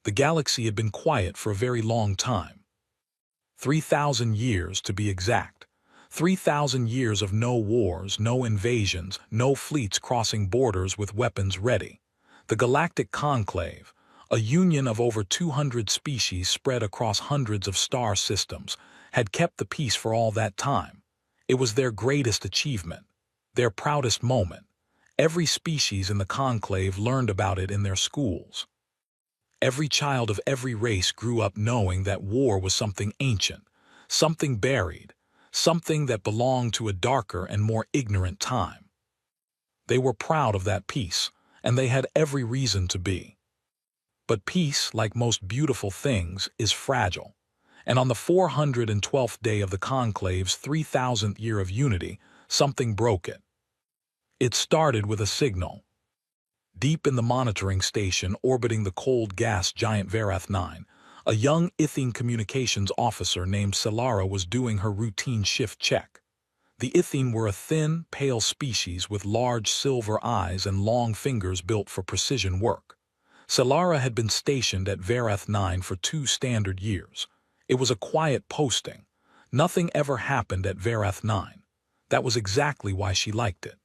The galaxy had been quiet for a very long time. 3,000 years to be exact. 3,000 years of no wars, no invasions, no fleets crossing borders with weapons ready. The Galactic Conclave, a union of over 200 species spread across hundreds of star systems, had kept the peace for all that time. It was their greatest achievement, their proudest moment. Every species in the Conclave learned about it in their schools. Every child of every race grew up knowing that war was something ancient, something buried, something that belonged to a darker and more ignorant time. They were proud of that peace, and they had every reason to be. But peace, like most beautiful things, is fragile. And on the 412th day of the Conclave's 3,000th year of unity, something broke it. It started with a signal. Deep in the monitoring station orbiting the cold gas giant Varath 9, a young Ithene communications officer named Selara was doing her routine shift check. The Ithene were a thin, pale species with large silver eyes and long fingers built for precision work. Selara had been stationed at Varath 9 for 2 standard years. It was a quiet posting. Nothing ever happened at Varath 9. That was exactly why she liked it.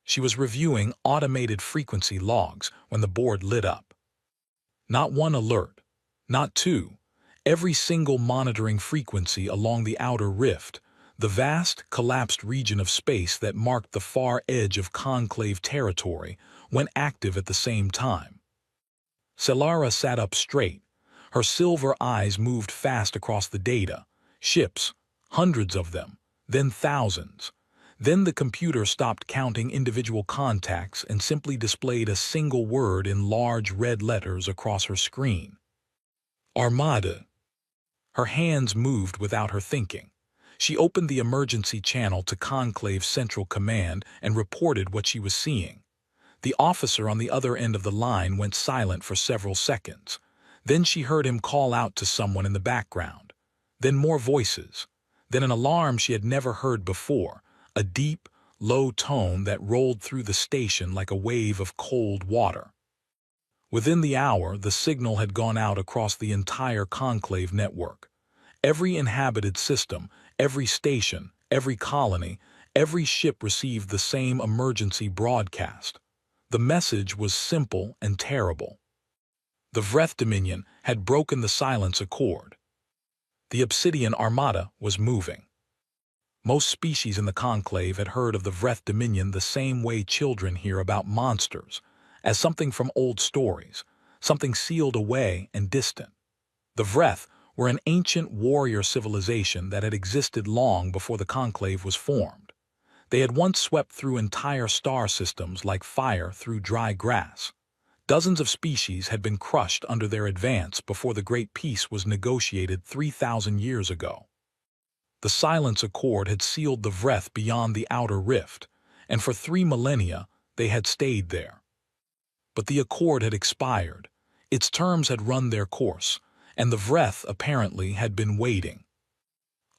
She was reviewing automated frequency logs when the board lit up. Not one alert, not two. Every single monitoring frequency along the outer rift, the vast, collapsed region of space that marked the far edge of Conclave territory, went active at the same time. Selara sat up straight. Her silver eyes moved fast across the data. Ships, hundreds of them, then thousands. Then the computer stopped counting individual contacts and simply displayed a single word in large red letters across her screen. Armada. Her hands moved without her thinking. She opened the emergency channel to Conclave's Central Command and reported what she was seeing. The officer on the other end of the line went silent for several seconds. Then she heard him call out to someone in the background. Then more voices. Then an alarm she had never heard before. A deep, low tone that rolled through the station like a wave of cold water. Within the hour, the signal had gone out across the entire Conclave network. Every inhabited system, every station, every colony, every ship received the same emergency broadcast. The message was simple and terrible. The Vreth Dominion had broken the silence accord. The Obsidian Armada was moving. Most species in the Conclave had heard of the Vreth Dominion the same way children hear about monsters, as something from old stories, something sealed away and distant. The Vreth were an ancient warrior civilization that had existed long before the Conclave was formed. They had once swept through entire star systems like fire through dry grass. Dozens of species had been crushed under their advance before the Great Peace was negotiated 3,000 years ago. The Silence Accord had sealed the Vreth beyond the outer rift, and for 3 millennia they had stayed there. But the accord had expired, its terms had run their course, and the Vreth apparently had been waiting.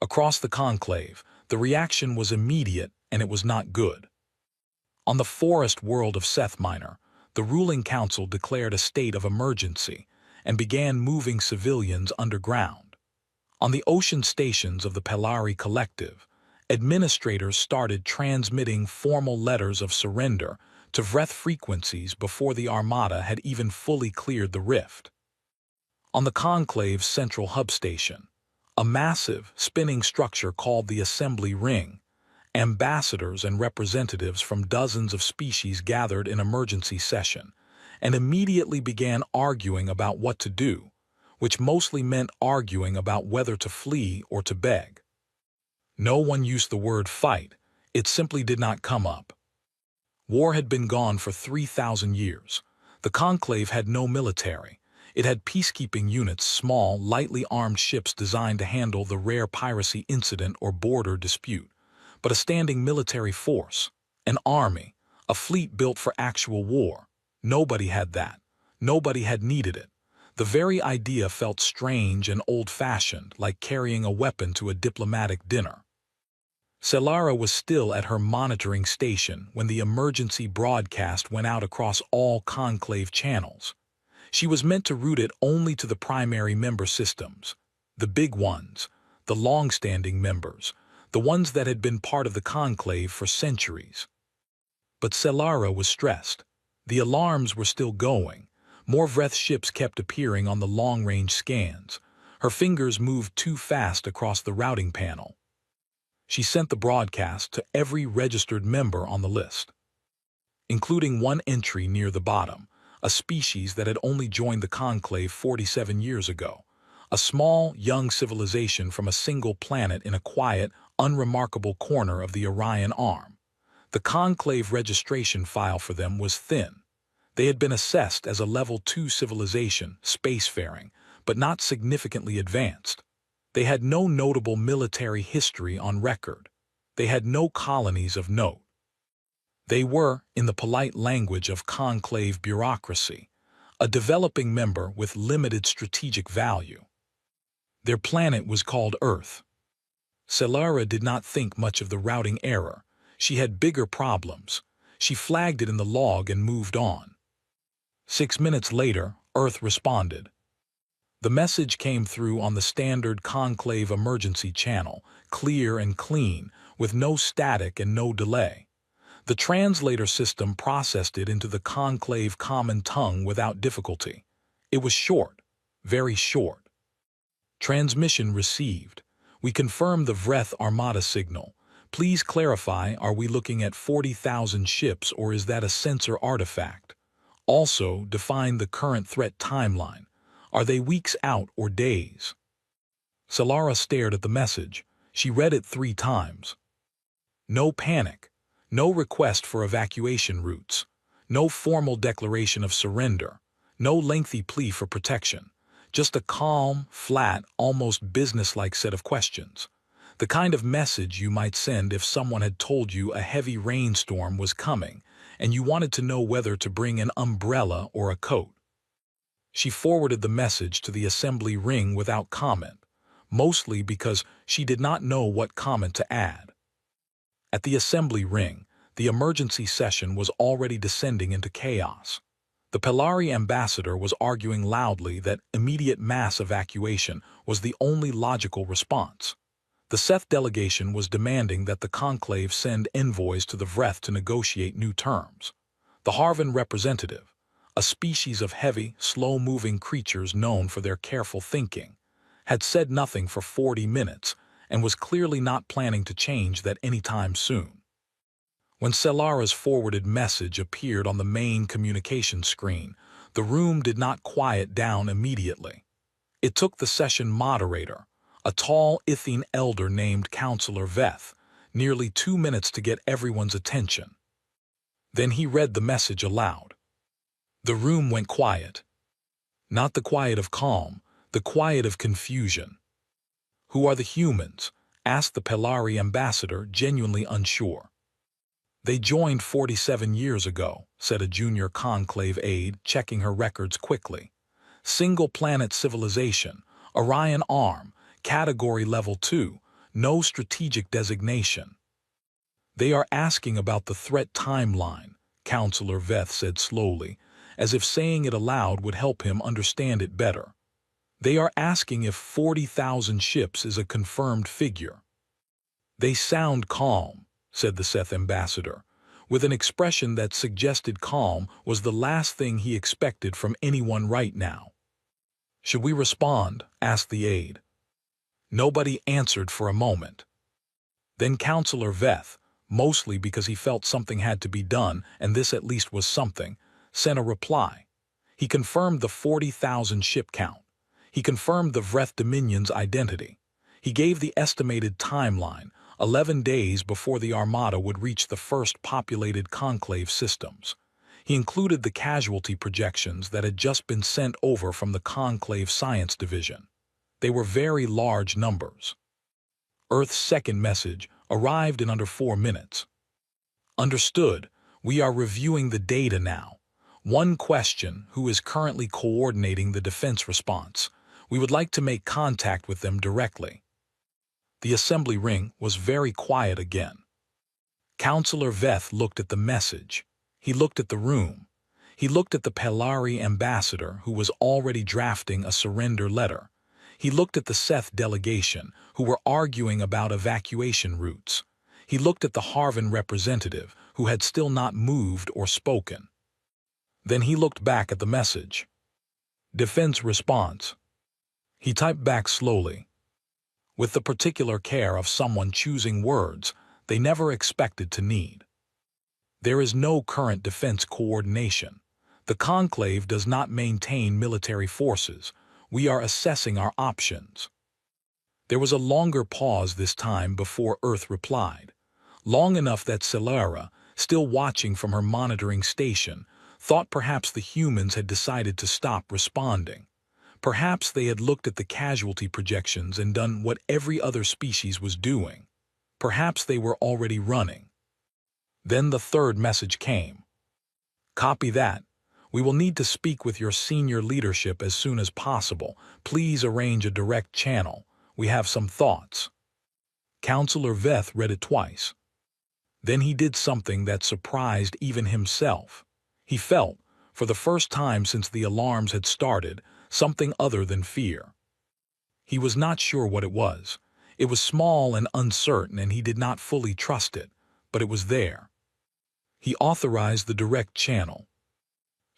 Across the Conclave, the reaction was immediate and it was not good. On the forest world of Seth Minor, the ruling council declared a state of emergency and began moving civilians underground. On the ocean stations of the Pelari Collective, administrators started transmitting formal letters of surrender to Vreth frequencies before the Armada had even fully cleared the rift. On the Conclave's central hub station, a massive, spinning structure called the Assembly Ring, ambassadors and representatives from dozens of species gathered in emergency session and immediately began arguing about what to do, which mostly meant arguing about whether to flee or to beg. No one used the word fight, it simply did not come up. War had been gone for 3,000 years. The Conclave had no military. It had peacekeeping units, small, lightly armed ships designed to handle the rare piracy incident or border dispute, but a standing military force, an army, a fleet built for actual war. Nobody had that. Nobody had needed it. The very idea felt strange and old-fashioned, like carrying a weapon to a diplomatic dinner. Selara was still at her monitoring station when the emergency broadcast went out across all Conclave channels. She was meant to route it only to the primary member systems, the big ones, the long-standing members, the ones that had been part of the conclave for centuries. But Selara was stressed. The alarms were still going. More Vreth ships kept appearing on the long-range scans. Her fingers moved too fast across the routing panel. She sent the broadcast to every registered member on the list, including one entry near the bottom, a species that had only joined the conclave 47 years ago, a small, young civilization from a single planet in a quiet, unremarkable corner of the Orion Arm. The conclave registration file for them was thin. They had been assessed as a Level 2 civilization, spacefaring, but not significantly advanced. They had no notable military history on record. They had no colonies of note. They were, in the polite language of conclave bureaucracy, a developing member with limited strategic value. Their planet was called Earth. Selara did not think much of the routing error. She had bigger problems. She flagged it in the log and moved on. 6 minutes later, Earth responded. The message came through on the standard conclave emergency channel, clear and clean, with no static and no delay. The translator system processed it into the conclave common tongue without difficulty. It was short, very short. Transmission received. We confirm the Vreth Armada signal. Please clarify, are we looking at 40,000 ships or is that a sensor artifact? Also, define the current threat timeline. Are they weeks out or days? Selara stared at the message. She read it 3 times. No panic. No request for evacuation routes. No formal declaration of surrender. No lengthy plea for protection. Just a calm, flat, almost businesslike set of questions. The kind of message you might send if someone had told you a heavy rainstorm was coming and you wanted to know whether to bring an umbrella or a coat. She forwarded the message to the assembly ring without comment, mostly because she did not know what comment to add. At the assembly ring, the emergency session was already descending into chaos. The Pelari ambassador was arguing loudly that immediate mass evacuation was the only logical response. The Seth delegation was demanding that the conclave send envoys to the Vreth to negotiate new terms. The Harvan representative, a species of heavy, slow-moving creatures known for their careful thinking, had said nothing for 40 minutes and was clearly not planning to change that anytime soon. When Selara's forwarded message appeared on the main communication screen, the room did not quiet down immediately. It took the session moderator, a tall Ithene elder named Counselor Veth, nearly 2 minutes to get everyone's attention. Then he read the message aloud. The room went quiet. Not the quiet of calm, the quiet of confusion. "Who are the humans?" asked the Pelari ambassador, genuinely unsure. "They joined 47 years ago," said a junior conclave aide, checking her records quickly. "Single-planet civilization, Orion Arm, category level 2, no strategic designation." "They are asking about the threat timeline," Counselor Veth said slowly, as if saying it aloud would help him understand it better. "They are asking if 40,000 ships is a confirmed figure." "They sound calm," said the Seth ambassador, with an expression that suggested calm was the last thing he expected from anyone right now. "Should we respond?" asked the aide. Nobody answered for a moment. Then Counselor Veth, mostly because he felt something had to be done, and this at least was something, sent a reply. He confirmed the 40,000 ship count. He confirmed the Vreth Dominion's identity. He gave the estimated timeline, 11 days before the Armada would reach the first populated conclave systems. He included the casualty projections that had just been sent over from the Conclave Science Division. They were very large numbers. Earth's second message arrived in under 4 minutes. "Understood. We are reviewing the data now. One question: who is currently coordinating the defense response? We would like to make contact with them directly." The assembly ring was very quiet again. Counselor Veth looked at the message. He looked at the room. He looked at the Pelari ambassador, who was already drafting a surrender letter. He looked at the Seth delegation, who were arguing about evacuation routes. He looked at the Harvan representative, who had still not moved or spoken. Then he looked back at the message. Defense response. He typed back slowly, with the particular care of someone choosing words they never expected to need. There is no current defense coordination. The Conclave does not maintain military forces. We are assessing our options. There was a longer pause this time before Earth replied, long enough that Celera, still watching from her monitoring station, thought perhaps the humans had decided to stop responding. Perhaps they had looked at the casualty projections and done what every other species was doing. Perhaps they were already running. Then the third message came. Copy that. We will need to speak with your senior leadership as soon as possible. Please arrange a direct channel. We have some thoughts. Counselor Veth read it twice. Then he did something that surprised even himself. He felt, for the first time since the alarms had started, something other than fear. He was not sure what it was. It was small and uncertain, and he did not fully trust it, but it was there. He authorized the direct channel.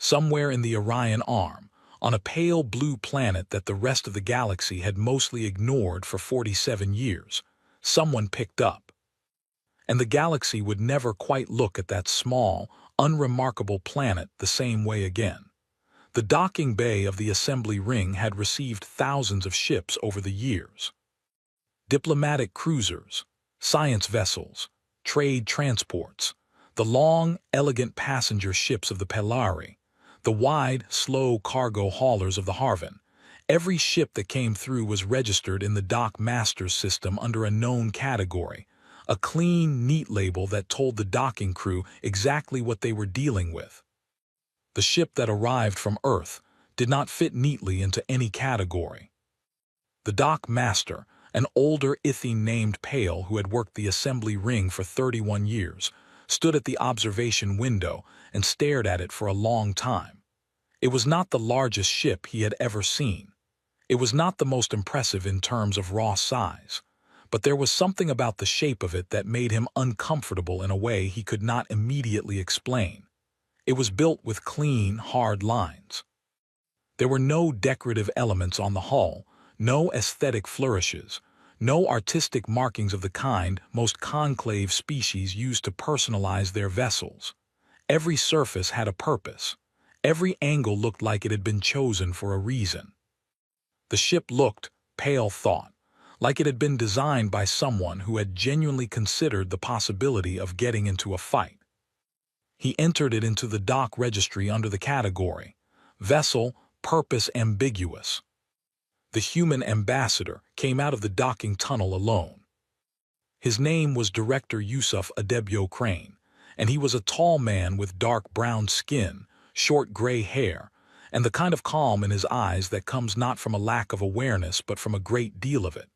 Somewhere in the Orion Arm, on a pale blue planet that the rest of the galaxy had mostly ignored for 47 years, someone picked up. And the galaxy would never quite look at that small, unremarkable planet the same way again. The docking bay of the assembly ring had received thousands of ships over the years. Diplomatic cruisers, science vessels, trade transports, the long, elegant passenger ships of the Pelari, the wide, slow cargo haulers of the Harvan. Every ship that came through was registered in the Dock Master's system under a known category, a clean, neat label that told the docking crew exactly what they were dealing with. The ship that arrived from Earth did not fit neatly into any category. The Dock Master, an older Ithene named Pale who had worked the assembly ring for 31 years, stood at the observation window and stared at it for a long time. It was not the largest ship he had ever seen. It was not the most impressive in terms of raw size, but there was something about the shape of it that made him uncomfortable in a way he could not immediately explain. It was built with clean, hard lines. There were no decorative elements on the hull, no aesthetic flourishes, no artistic markings of the kind most conclave species use to personalize their vessels. Every surface had a purpose. Every angle looked like it had been chosen for a reason. The ship looked, Pale thought, like it had been designed by someone who had genuinely considered the possibility of getting into a fight. He entered it into the dock registry under the category, Vessel, Purpose Ambiguous. The human ambassador came out of the docking tunnel alone. His name was Director Yusuf Adebyo Crane, and he was a tall man with dark brown skin, short gray hair, and the kind of calm in his eyes that comes not from a lack of awareness but from a great deal of it.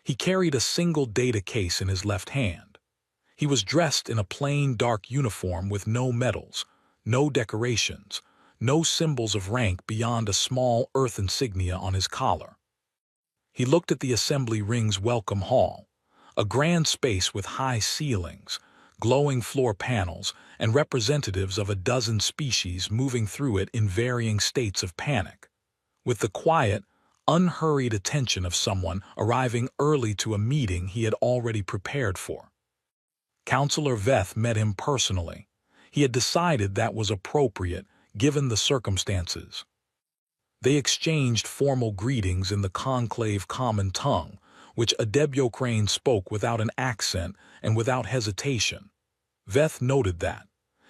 He carried a single data case in his left hand. He was dressed in a plain dark uniform with no medals, no decorations, no symbols of rank beyond a small earth insignia on his collar. He looked at the assembly ring's welcome hall, a grand space with high ceilings, glowing floor panels, and representatives of a dozen species moving through it in varying states of panic, with the quiet, unhurried attention of someone arriving early to a meeting he had already prepared for. Counselor Veth met him personally. He had decided that was appropriate, given the circumstances. They exchanged formal greetings in the conclave common tongue, which Adebyo Crane spoke without an accent and without hesitation. Veth noted that.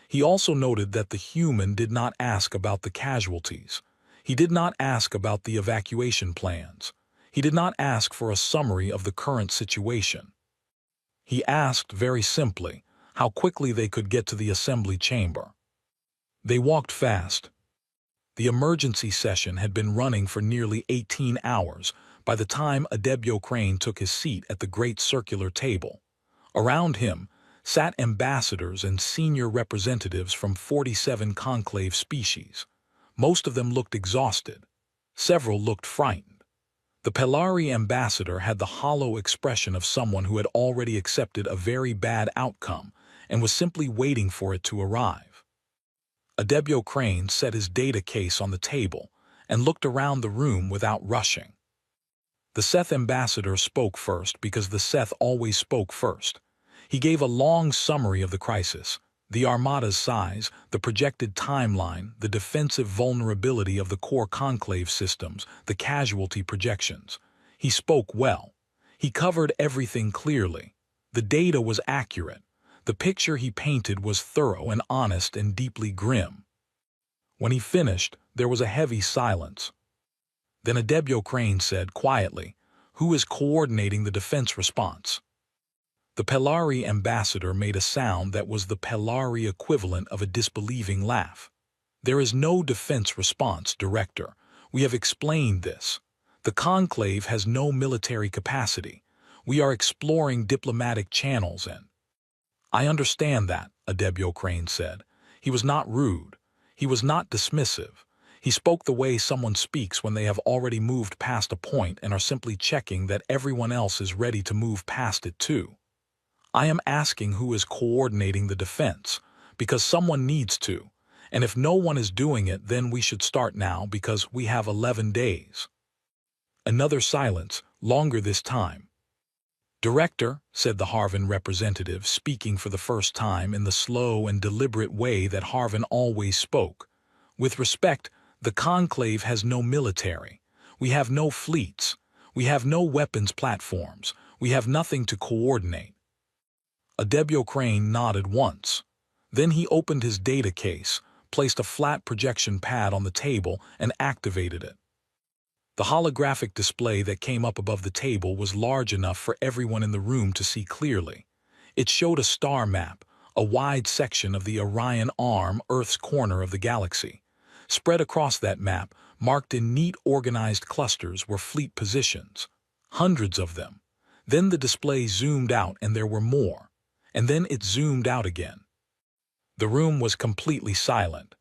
He also noted that the human did not ask about the casualties. He did not ask about the evacuation plans. He did not ask for a summary of the current situation. He asked very simply how quickly they could get to the assembly chamber. They walked fast. The emergency session had been running for nearly 18 hours by the time Adebyo Crane took his seat at the great circular table. Around him, sat ambassadors and senior representatives from 47 conclave species. Most of them looked exhausted. Several looked frightened. The Pelari ambassador had the hollow expression of someone who had already accepted a very bad outcome and was simply waiting for it to arrive. Adebyo Crane set his data case on the table and looked around the room without rushing. The Seth ambassador spoke first because the Seth always spoke first. He gave a long summary of the crisis, the Armada's size, the projected timeline, the defensive vulnerability of the core conclave systems, the casualty projections. He spoke well. He covered everything clearly. The data was accurate. The picture he painted was thorough and honest and deeply grim. When he finished, there was a heavy silence. Then Adebyo Crane said quietly, "Who is coordinating the defense response?" The Pelari ambassador made a sound that was the Pelari equivalent of a disbelieving laugh. "There is no defense response, Director. We have explained this. The Conclave has no military capacity. We are exploring diplomatic channels and—" "I understand that," Adebyo Crane said. He was not rude. He was not dismissive. He spoke the way someone speaks when they have already moved past a point and are simply checking that everyone else is ready to move past it too. "I am asking who is coordinating the defense, because someone needs to, and if no one is doing it, then we should start now because we have 11 days. Another silence, longer this time. "Director," said the Harvin representative, speaking for the first time in the slow and deliberate way that Harvin always spoke. "With respect, the Conclave has no military. We have no fleets. We have no weapons platforms. We have nothing to coordinate." Adebyo Crane nodded once. Then he opened his data case, placed a flat projection pad on the table, and activated it. The holographic display that came up above the table was large enough for everyone in the room to see clearly. It showed a star map, a wide section of the Orion Arm, Earth's corner of the galaxy. Spread across that map, marked in neat organized clusters, were fleet positions. Hundreds of them. Then the display zoomed out and there were more. And then it zoomed out again. The room was completely silent.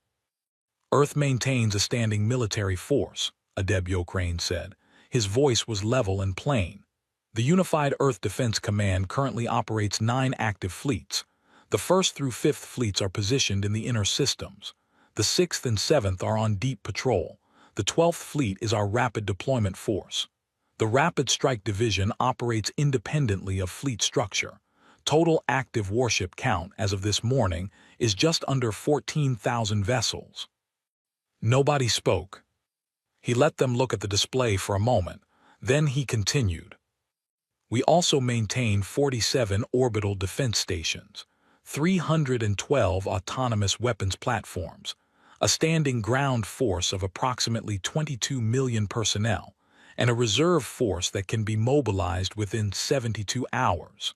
"Earth maintains a standing military force," Adebyo Crane said. His voice was level and plain. "The Unified Earth Defense Command currently operates 9 active fleets. The 1st through 5th fleets are positioned in the inner systems. The 6th and 7th are on deep patrol. The 12th Fleet is our rapid deployment force. The Rapid Strike Division operates independently of fleet structure. Total active warship count as of this morning is just under 14,000 vessels." Nobody spoke. He let them look at the display for a moment. Then he continued. "We also maintain 47 orbital defense stations, 312 autonomous weapons platforms, a standing ground force of approximately 22 million personnel, and a reserve force that can be mobilized within 72 hours.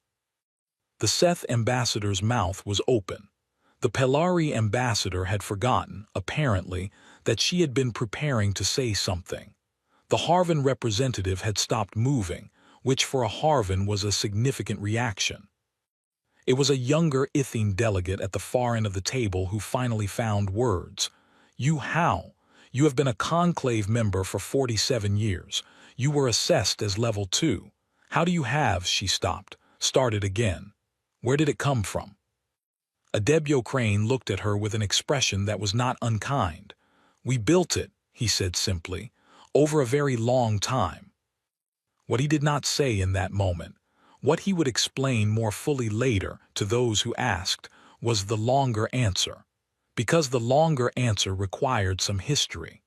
The Seth ambassador's mouth was open. The Pelari ambassador had forgotten, apparently, that she had been preparing to say something. The Harvin representative had stopped moving, which for a Harvin was a significant reaction. It was a younger Ithene delegate at the far end of the table who finally found words. "You how? You have been a conclave member for 47 years. You were assessed as level 2. How do you have?" She stopped, started again. "Where did it come from?" Adebyo Crane looked at her with an expression that was not unkind. "We built it," he said simply, "over a very long time." What he did not say in that moment, what he would explain more fully later to those who asked, was the longer answer, because the longer answer required some history.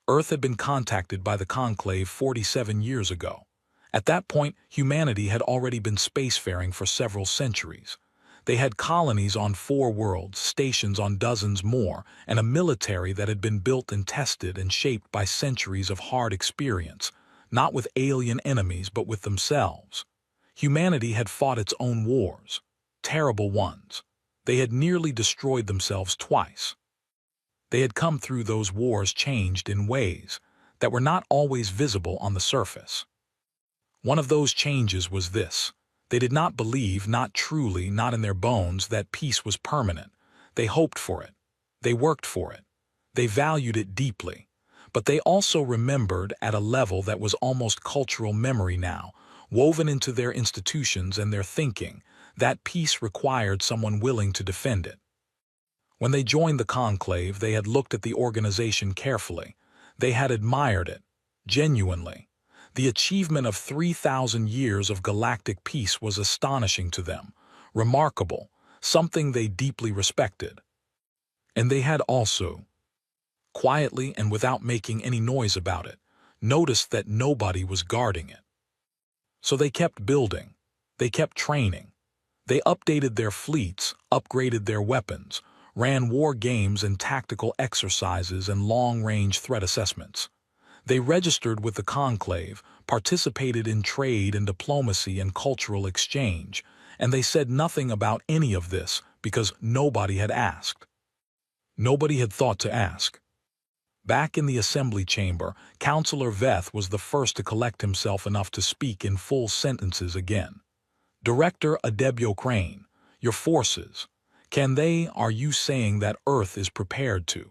Earth had been contacted by the Conclave 47 years ago. At that point, humanity had already been spacefaring for several centuries. They had colonies on 4 worlds, stations on dozens more, and a military that had been built and tested and shaped by centuries of hard experience, not with alien enemies but with themselves. Humanity had fought its own wars, terrible ones. They had nearly destroyed themselves twice. They had come through those wars changed in ways that were not always visible on the surface. One of those changes was this: They did not believe, not truly, not in their bones, that peace was permanent. They hoped for it. They worked for it. They valued it deeply. But they also remembered at a level that was almost cultural memory now, woven into their institutions and their thinking, that peace required someone willing to defend it. When they joined the conclave, they had looked at the organization carefully. They had admired it, genuinely. The achievement of 3,000 years of galactic peace was astonishing to them, remarkable, something they deeply respected. And they had also, quietly and without making any noise about it, noticed that nobody was guarding it. So they kept building. They kept training. They updated their fleets, upgraded their weapons, ran war games and tactical exercises and long-range threat assessments. They registered with the conclave, participated in trade and diplomacy and cultural exchange, and they said nothing about any of this because nobody had asked. Nobody had thought to ask. Back in the assembly chamber, Councillor Veth was the first to collect himself enough to speak in full sentences again. Director Adebyo Crane, your forces, are you saying that Earth is prepared to?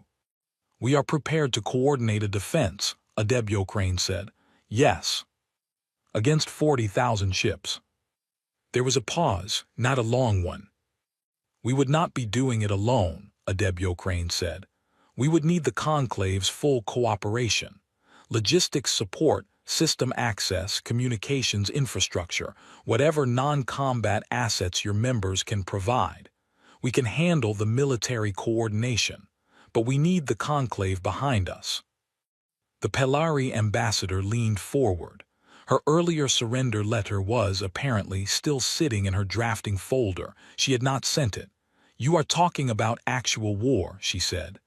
We are prepared to coordinate a defense, Adebyo Crane said. Yes. Against 40,000 ships. There was a pause, not a long one. We would not be doing it alone, Adebyo Crane said. We would need the conclave's full cooperation. Logistics support, system access, communications infrastructure, whatever non-combat assets your members can provide. We can handle the military coordination, but we need the conclave behind us. The Pelari ambassador leaned forward. Her earlier surrender letter was, apparently, still sitting in her drafting folder. She had not sent it. You are talking about actual war, she said.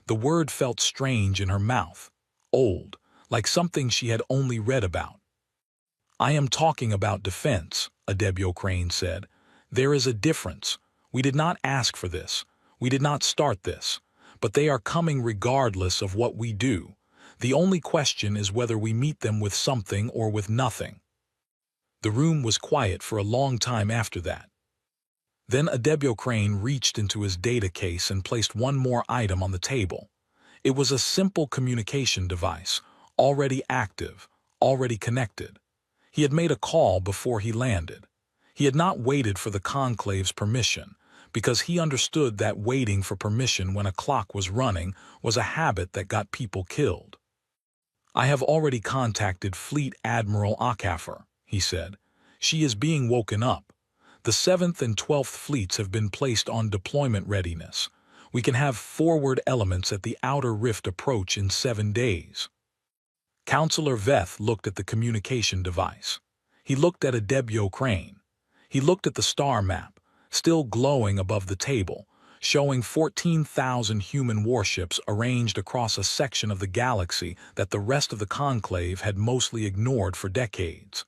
The word felt strange in her mouth, old, like something she had only read about. I am talking about defense, Adebyo Crane said. There is a difference. We did not ask for this. We did not start this. But they are coming regardless of what we do. The only question is whether we meet them with something or with nothing. The room was quiet for a long time after that. Then Adebyo Crane reached into his data case and placed one more item on the table. It was a simple communication device, already active, already connected. He had made a call before he landed. He had not waited for the conclave's permission, because he understood that waiting for permission when a clock was running was a habit that got people killed. I have already contacted Fleet Admiral Akafer, he said. She is being woken up. The 7th and 12th fleets have been placed on deployment readiness. We can have forward elements at the outer rift approach in 7 days. Councillor Veth looked at the communication device. He looked at Adebyo Crane. He looked at the star map, still glowing above the table, showing 14,000 human warships arranged across a section of the galaxy that the rest of the conclave had mostly ignored for decades.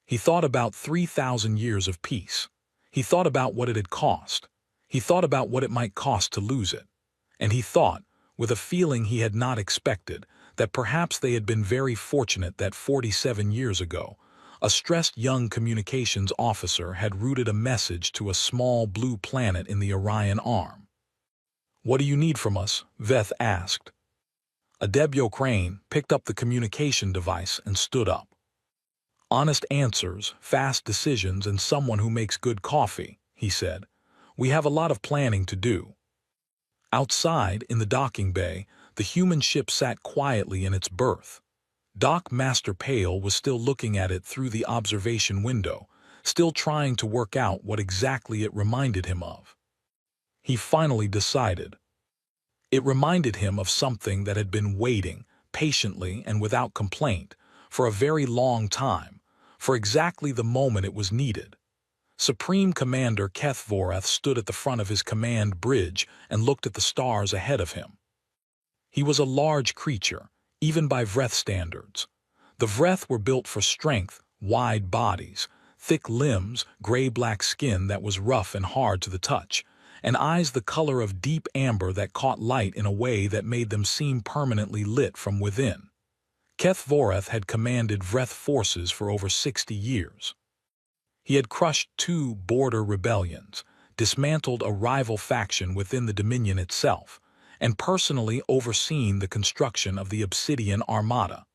He thought about 3,000 years of peace. He thought about what it had cost. He thought about what it might cost to lose it. And he thought, with a feeling he had not expected, that perhaps they had been very fortunate that 47 years ago, a stressed young communications officer had routed a message to a small blue planet in the Orion Arm. What do you need from us? Veth asked. Adebyo Crane picked up the communication device and stood up. Honest answers, fast decisions, and someone who makes good coffee, he said. We have a lot of planning to do. Outside, in the docking bay, the human ship sat quietly in its berth. Dock Master Pale was still looking at it through the observation window, still trying to work out what exactly it reminded him of. He finally decided. It reminded him of something that had been waiting, patiently and without complaint, for a very long time, for exactly the moment it was needed. Supreme Commander Kethvorath stood at the front of his command bridge and looked at the stars ahead of him. He was a large creature, even by Vreth standards. The Vreth were built for strength, wide bodies, thick limbs, gray-black skin that was rough and hard to the touch, and eyes the color of deep amber that caught light in a way that made them seem permanently lit from within. Kethvorath had commanded Vreth forces for over 60 years. He had crushed 2 border rebellions, dismantled a rival faction within the Dominion itself, and personally overseen the construction of the Obsidian Armada,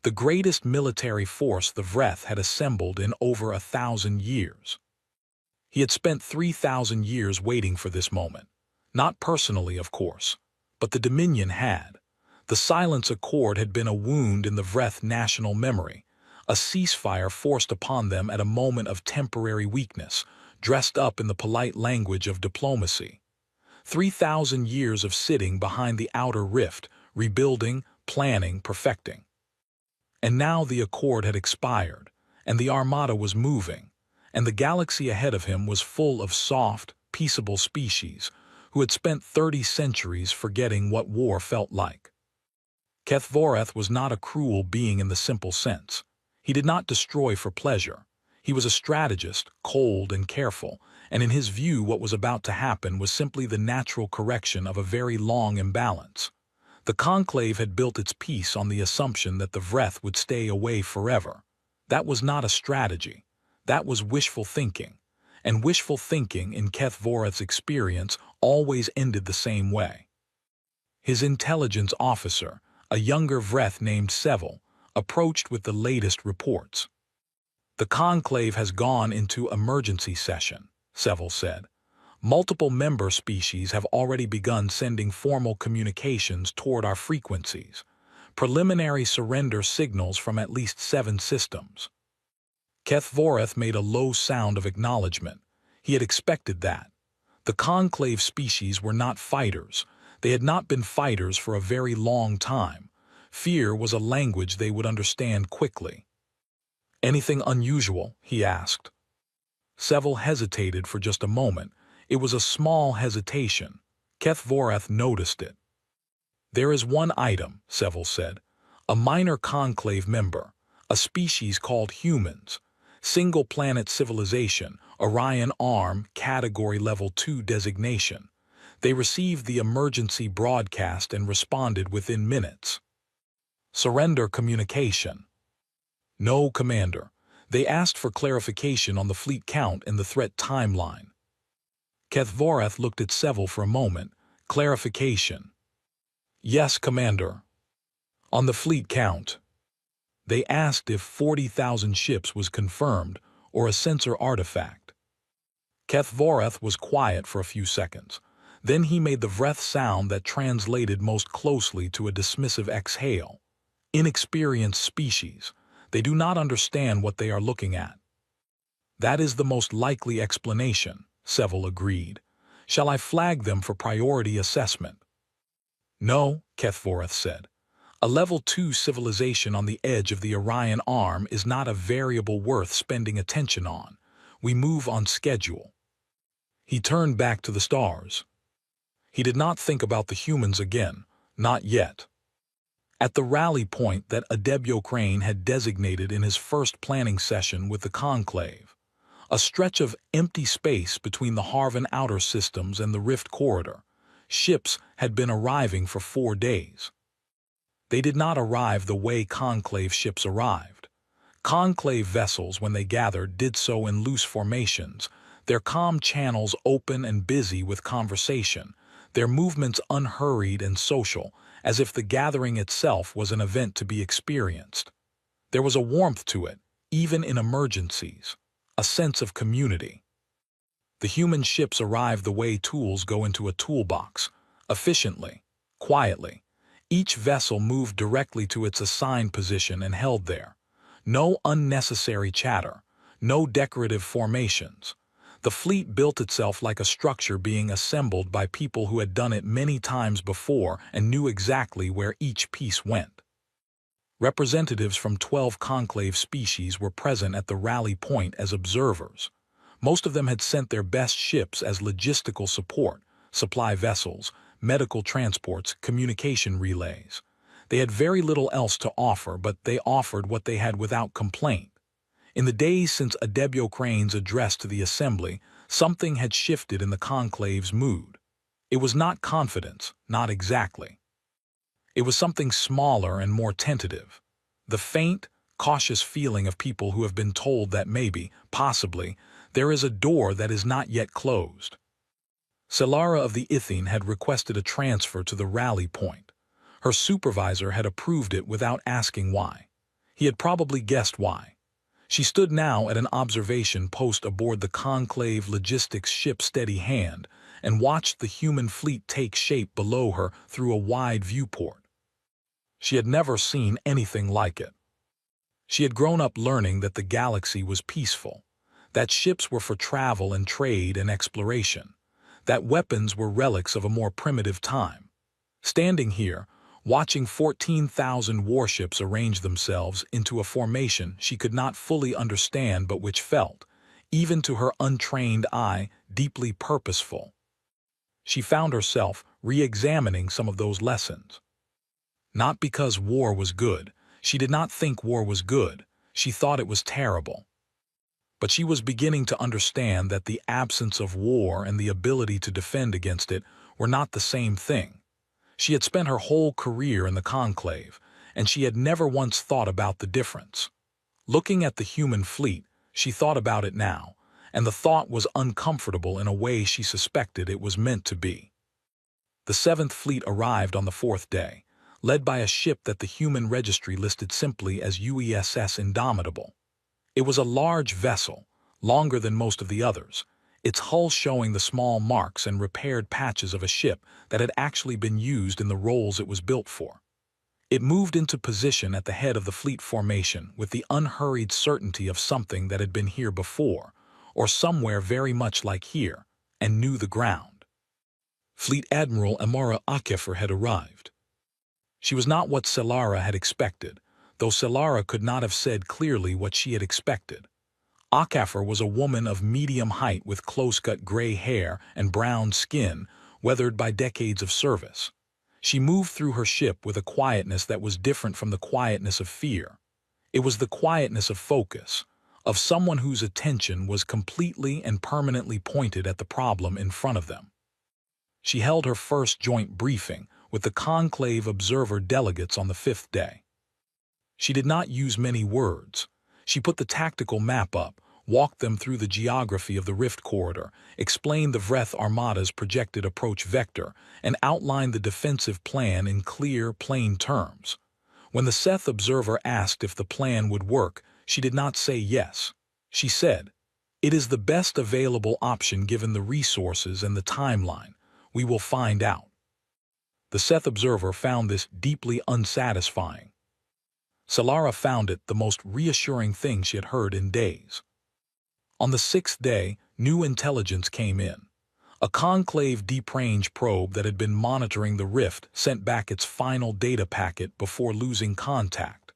the greatest military force the Vreth had assembled in over 1,000 years. He had spent 3,000 years waiting for this moment. Not personally, of course, but the Dominion had. The Silence Accord had been a wound in the Vreth national memory, a ceasefire forced upon them at a moment of temporary weakness, dressed up in the polite language of diplomacy. 3,000 years of sitting behind the outer rift, rebuilding, planning, perfecting. And now the accord had expired, and the Armada was moving, and the galaxy ahead of him was full of soft, peaceable species who had spent 30 centuries forgetting what war felt like. Kethvoreth was not a cruel being in the simple sense. He did not destroy for pleasure. He was a strategist, cold and careful, and in his view what was about to happen was simply the natural correction of a very long imbalance. The Conclave had built its peace on the assumption that the Vreth would stay away forever. That was not a strategy. That was wishful thinking. And wishful thinking, in Kethvoreth's experience, always ended the same way. His intelligence officer, a younger Vreth named Seville, approached with the latest reports. "The Conclave has gone into emergency session," Seville said. "Multiple member species have already begun sending formal communications toward our frequencies. Preliminary surrender signals from at least 7 systems." Kethvoreth made a low sound of acknowledgement. He had expected that. The Conclave species were not fighters. They had not been fighters for a very long time. Fear was a language they would understand quickly. "Anything unusual?" he asked. Seville hesitated for just a moment. It was a small hesitation. Kethvoreth noticed it. "There is one item," Seville said. "A minor Conclave member, a species called humans. Single-planet civilization, Orion Arm, Category Level 2 designation. They received the emergency broadcast and responded within minutes. Surrender communication." "No, Commander. They asked for clarification on the fleet count and the threat timeline." Kethvoreth looked at Seville for a moment. "Clarification." "Yes, Commander." "On the fleet count." They asked if 40,000 ships was confirmed or a sensor artifact. Kethvoreth was quiet for a few seconds. Then he made the Vreth sound that translated most closely to a dismissive exhale. "Inexperienced species. They do not understand what they are looking at." "That is the most likely explanation," Seville agreed. "Shall I flag them for priority assessment?" "No," Kethvoreth said. "A Level 2 civilization on the edge of the Orion Arm is not a variable worth spending attention on. We move on schedule." He turned back to the stars. He did not think about the humans again, not yet. At the rally point that Adebyo Crane had designated in his first planning session with the Conclave, a stretch of empty space between the Harvan outer systems and the Rift Corridor, ships had been arriving for 4 days. They did not arrive the way Conclave ships arrived. Conclave vessels, when they gathered, did so in loose formations, their comm channels open and busy with conversation, their movements unhurried and social, as if the gathering itself was an event to be experienced. There was a warmth to it, even in emergencies, a sense of community. The human ships arrived the way tools go into a toolbox, efficiently, quietly. Each vessel moved directly to its assigned position and held there. No unnecessary chatter, no decorative formations. The fleet built itself like a structure being assembled by people who had done it many times before and knew exactly where each piece went. Representatives from 12 Conclave species were present at the rally point as observers. Most of them had sent their best ships as logistical support, supply vessels, medical transports, communication relays. They had very little else to offer, but they offered what they had without complaint. In the days since Adebyo Crane's address to the assembly, something had shifted in the Conclave's mood. It was not confidence, not exactly. It was something smaller and more tentative. The faint, cautious feeling of people who have been told that maybe, possibly, there is a door that is not yet closed. Selara of the Ithene had requested a transfer to the rally point. Her supervisor had approved it without asking why. He had probably guessed why. She stood now at an observation post aboard the Conclave Logistics ship Steady Hand and watched the human fleet take shape below her through a wide viewport. She had never seen anything like it. She had grown up learning that the galaxy was peaceful, that ships were for travel and trade and exploration, that weapons were relics of a more primitive time. Standing here, watching 14,000 warships arrange themselves into a formation she could not fully understand but which felt, even to her untrained eye, deeply purposeful. She found herself re-examining some of those lessons. Not because war was good. She did not think war was good. She thought it was terrible. But she was beginning to understand that the absence of war and the ability to defend against it were not the same thing. She had spent her whole career in the Conclave, and she had never once thought about the difference. Looking at the human fleet, she thought about it now, and the thought was uncomfortable in a way she suspected it was meant to be. The Seventh Fleet arrived on the fourth day, led by a ship that the human registry listed simply as UESS Indomitable. It was a large vessel, longer than most of the others, its hull showing the small marks and repaired patches of a ship that had actually been used in the roles it was built for. It moved into position at the head of the fleet formation with the unhurried certainty of something that had been here before, or somewhere very much like here, and knew the ground. Fleet Admiral Amara Akefer had arrived. She was not what Selara had expected, though Selara could not have said clearly what she had expected. Akefer was a woman of medium height with close-cut gray hair and brown skin, weathered by decades of service. She moved through her ship with a quietness that was different from the quietness of fear. It was the quietness of focus, of someone whose attention was completely and permanently pointed at the problem in front of them. She held her first joint briefing with the Conclave Observer delegates on the fifth day. She did not use many words. She put the tactical map up, walked them through the geography of the Rift Corridor, explained the Vreth Armada's projected approach vector, and outlined the defensive plan in clear, plain terms. When the Seth Observer asked if the plan would work, she did not say yes. She said, "It is the best available option given the resources and the timeline. We will find out." The Seth Observer found this deeply unsatisfying. Selara found it the most reassuring thing she had heard in days. On the sixth day, new intelligence came in. A Conclave Deep Range probe that had been monitoring the rift sent back its final data packet before losing contact.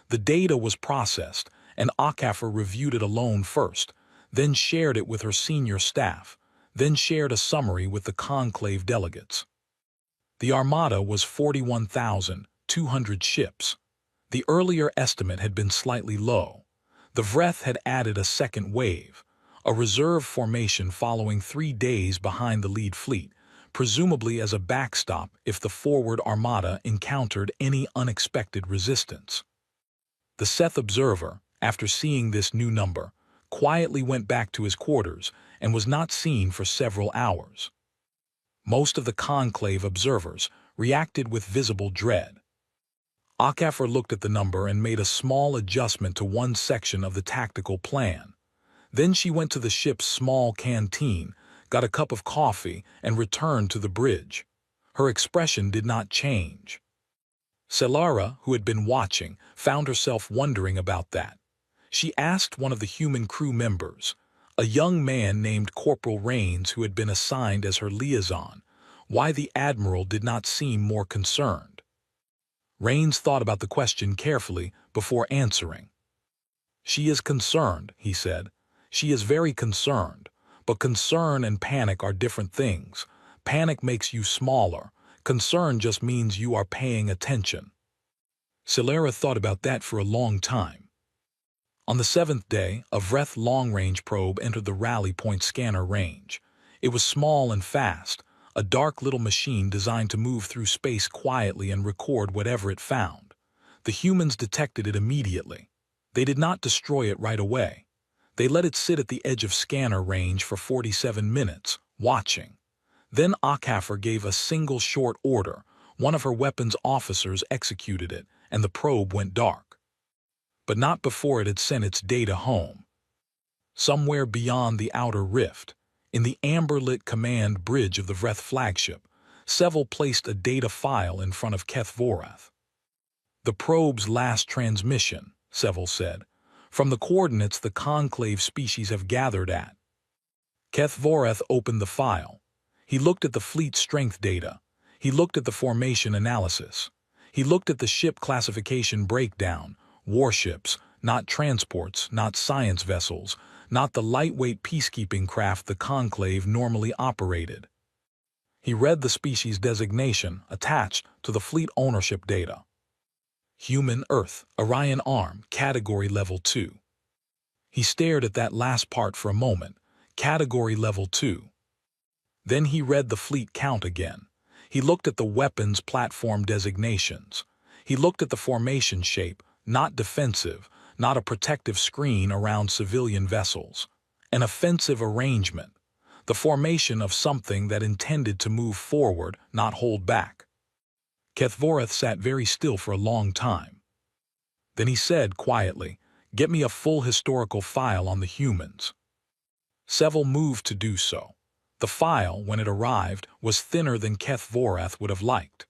The data was processed, and Akefer reviewed it alone first, then shared it with her senior staff, then shared a summary with the Conclave delegates. The Armada was 41,200 ships. The earlier estimate had been slightly low. The Vreth had added a second wave, a reserve formation following 3 days behind the lead fleet, presumably as a backstop if the forward Armada encountered any unexpected resistance. The Seth Observer, after seeing this new number, quietly went back to his quarters and was not seen for several hours. Most of the Conclave observers reacted with visible dread. Akefer looked at the number and made a small adjustment to one section of the tactical plan. Then she went to the ship's small canteen, got a cup of coffee, and returned to the bridge. Her expression did not change. Selara, who had been watching, found herself wondering about that. She asked one of the human crew members, a young man named Corporal Rains who had been assigned as her liaison, why the Admiral did not seem more concerned. Rains thought about the question carefully before answering. "She is concerned," he said. "She is very concerned, but concern and panic are different things. Panic makes you smaller. Concern just means you are paying attention." Selara thought about that for a long time. On the seventh day, a Vreth long-range probe entered the rally point scanner range. It was small and fast, a dark little machine designed to move through space quietly and record whatever it found. The humans detected it immediately. They did not destroy it right away. They let it sit at the edge of scanner range for 47 minutes, watching. Then HFY gave a single short order. One of her weapons officers executed it, and the probe went dark. But not before it had sent its data home. Somewhere beyond the outer rift, in the amber-lit command bridge of the Vreth flagship, Seville placed a data file in front of Kethvorath. "The probe's last transmission," Seville said, "from the coordinates the conclave species have gathered at." Kethvorath opened the file. He looked at the fleet strength data. He looked at the formation analysis. He looked at the ship classification breakdown: warships, not transports, not science vessels, not the lightweight peacekeeping craft the conclave normally operated. He read the species designation attached to the fleet ownership data. Human Earth, Orion Arm, Category Level 2. He stared at that last part for a moment. Category Level 2. Then he read the fleet count again. He looked at the weapons platform designations. He looked at the formation shape, not defensive, not a protective screen around civilian vessels. An offensive arrangement. The formation of something that intended to move forward, not hold back. Kethvorath sat very still for a long time. Then he said quietly, "Get me a full historical file on the humans." Seville moved to do so. The file, when it arrived, was thinner than Kethvorath would have liked.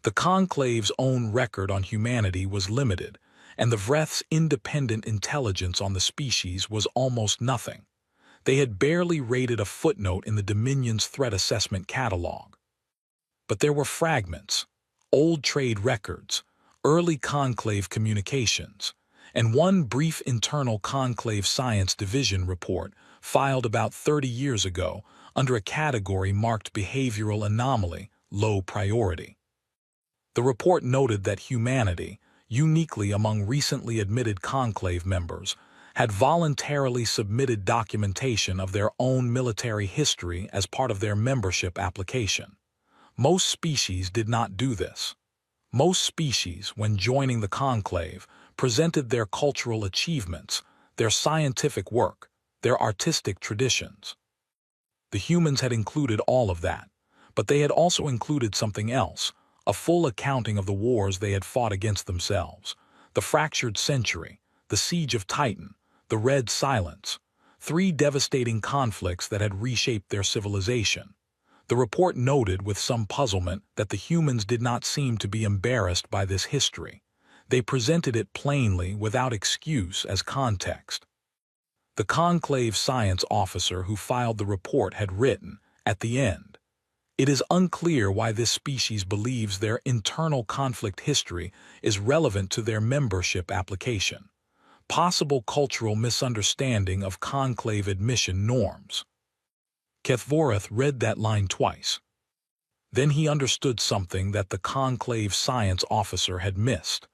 The Conclave's own record on humanity was limited, and the Vreth's independent intelligence on the species was almost nothing. They had barely rated a footnote in the Dominion's threat assessment catalog. But there were fragments, old trade records, early Conclave communications, and one brief internal Conclave Science Division report filed about 30 years ago under a category marked Behavioral Anomaly, Low Priority. The report noted that humanity, uniquely among recently admitted Conclave members, had voluntarily submitted documentation of their own military history as part of their membership application. Most species did not do this. Most species, when joining the Conclave, presented their cultural achievements, their scientific work, their artistic traditions. The humans had included all of that, but they had also included something else, a full accounting of the wars they had fought against themselves, the Fractured Century, the Siege of Titan, the Red Silence, 3 devastating conflicts that had reshaped their civilization. The report noted with some puzzlement that the humans did not seem to be embarrassed by this history. They presented it plainly, without excuse, as context. The Conclave science officer who filed the report had written, at the end, "It is unclear why this species believes their internal conflict history is relevant to their membership application. Possible cultural misunderstanding of Conclave admission norms." Kethvorath read that line twice. Then he understood something that the Conclave science officer had missed.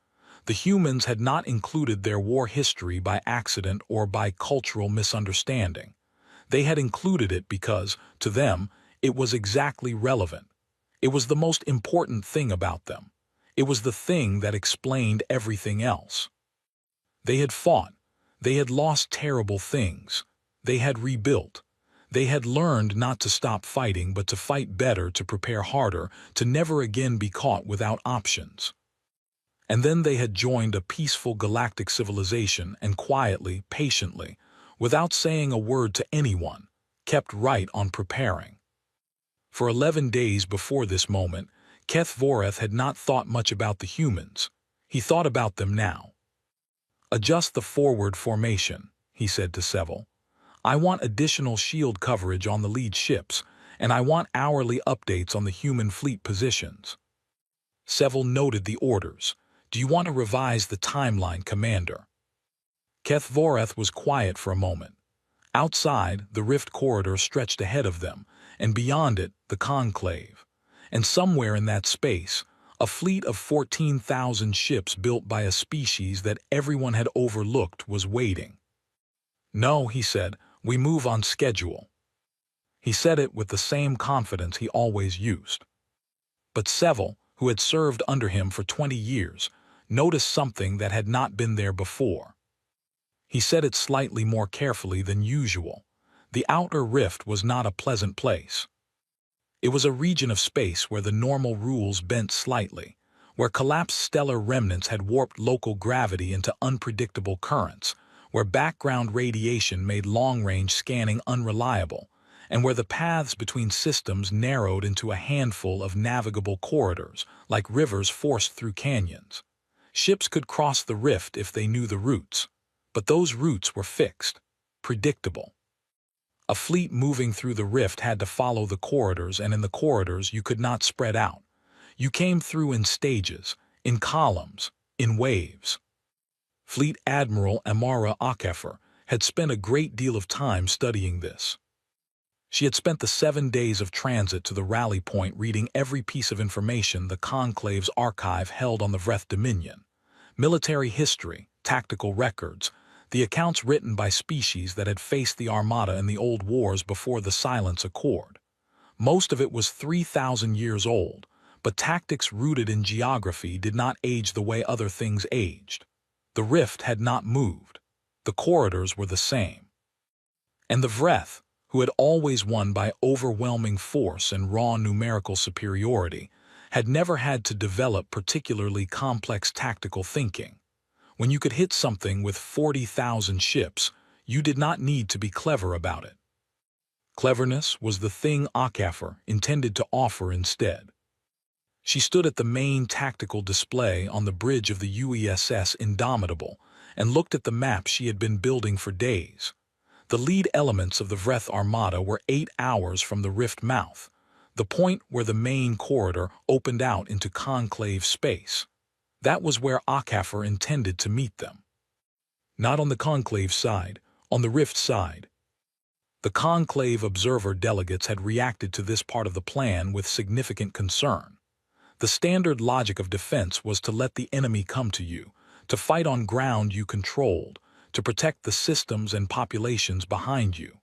The humans had not included their war history by accident or by cultural misunderstanding. They had included it because, to them, it was exactly relevant. It was the most important thing about them. It was the thing that explained everything else. They had fought. They had lost terrible things. They had rebuilt. They had learned not to stop fighting but to fight better, to prepare harder, to never again be caught without options. And then they had joined a peaceful galactic civilization and quietly, patiently, without saying a word to anyone, kept right on preparing. For 11 days before this moment, Kethvorath had not thought much about the humans. He thought about them now. "Adjust the forward formation," he said to Seville. "I want additional shield coverage on the lead ships, and I want hourly updates on the human fleet positions." Seville noted the orders. "Do you want to revise the timeline, Commander?" Kethvorath was quiet for a moment. Outside, the rift corridor stretched ahead of them, and beyond it, the Conclave. And somewhere in that space, a fleet of 14,000 ships built by a species that everyone had overlooked was waiting. "No," he said, "we move on schedule." He said it with the same confidence he always used. But Seville, who had served under him for 20 years, noticed something that had not been there before. He said it slightly more carefully than usual. The outer rift was not a pleasant place. It was a region of space where the normal rules bent slightly, where collapsed stellar remnants had warped local gravity into unpredictable currents, where background radiation made long-range scanning unreliable, and where the paths between systems narrowed into a handful of navigable corridors, like rivers forced through canyons. Ships could cross the rift if they knew the routes, but those routes were fixed, predictable. A fleet moving through the rift had to follow the corridors, and in the corridors you could not spread out. You came through in stages, in columns, in waves. Fleet Admiral Amara Akefer had spent a great deal of time studying this. She had spent the 7 days of transit to the rally point reading every piece of information the Conclave's archive held on the Vreth Dominion. Military history, tactical records, the accounts written by species that had faced the Armada in the old wars before the Silence Accord. Most of it was 3,000 years old, but tactics rooted in geography did not age the way other things aged. The rift had not moved. The corridors were the same. And the Vreth, who had always won by overwhelming force and raw numerical superiority, had never had to develop particularly complex tactical thinking. When you could hit something with 40,000 ships, you did not need to be clever about it. Cleverness was the thing Akefer intended to offer instead. She stood at the main tactical display on the bridge of the UESS Indomitable and looked at the map she had been building for days. The lead elements of the Vreth Armada were 8 hours from the rift mouth, the point where the main corridor opened out into Conclave space. That was where Akefer intended to meet them. Not on the Conclave side, on the rift side. The Conclave observer delegates had reacted to this part of the plan with significant concern. The standard logic of defense was to let the enemy come to you, to fight on ground you controlled, to protect the systems and populations behind you.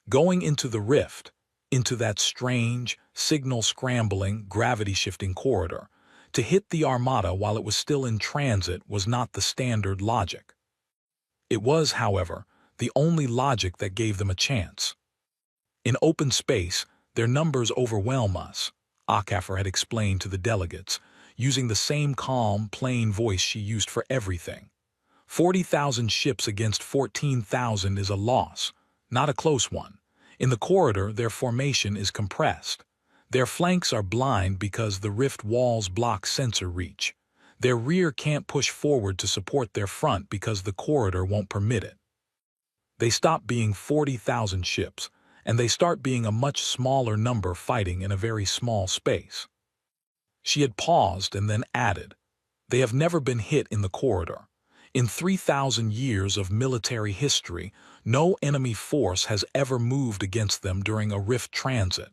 Going into the rift, into that strange, signal-scrambling, gravity-shifting corridor, to hit the Armada while it was still in transit was not the standard logic. It was, however, the only logic that gave them a chance. In open space, their numbers overwhelm us, Akefer had explained to the delegates, using the same calm, plain voice she used for everything. 40,000 ships against 14,000 is a loss, not a close one. In the corridor, their formation is compressed. Their flanks are blind because the rift walls block sensor reach. Their rear can't push forward to support their front because the corridor won't permit it. They stop being 40,000 ships, and they start being a much smaller number fighting in a very small space. She had paused and then added, "They have never been hit in the corridor. In 3,000 years of military history, no enemy force has ever moved against them during a rift transit.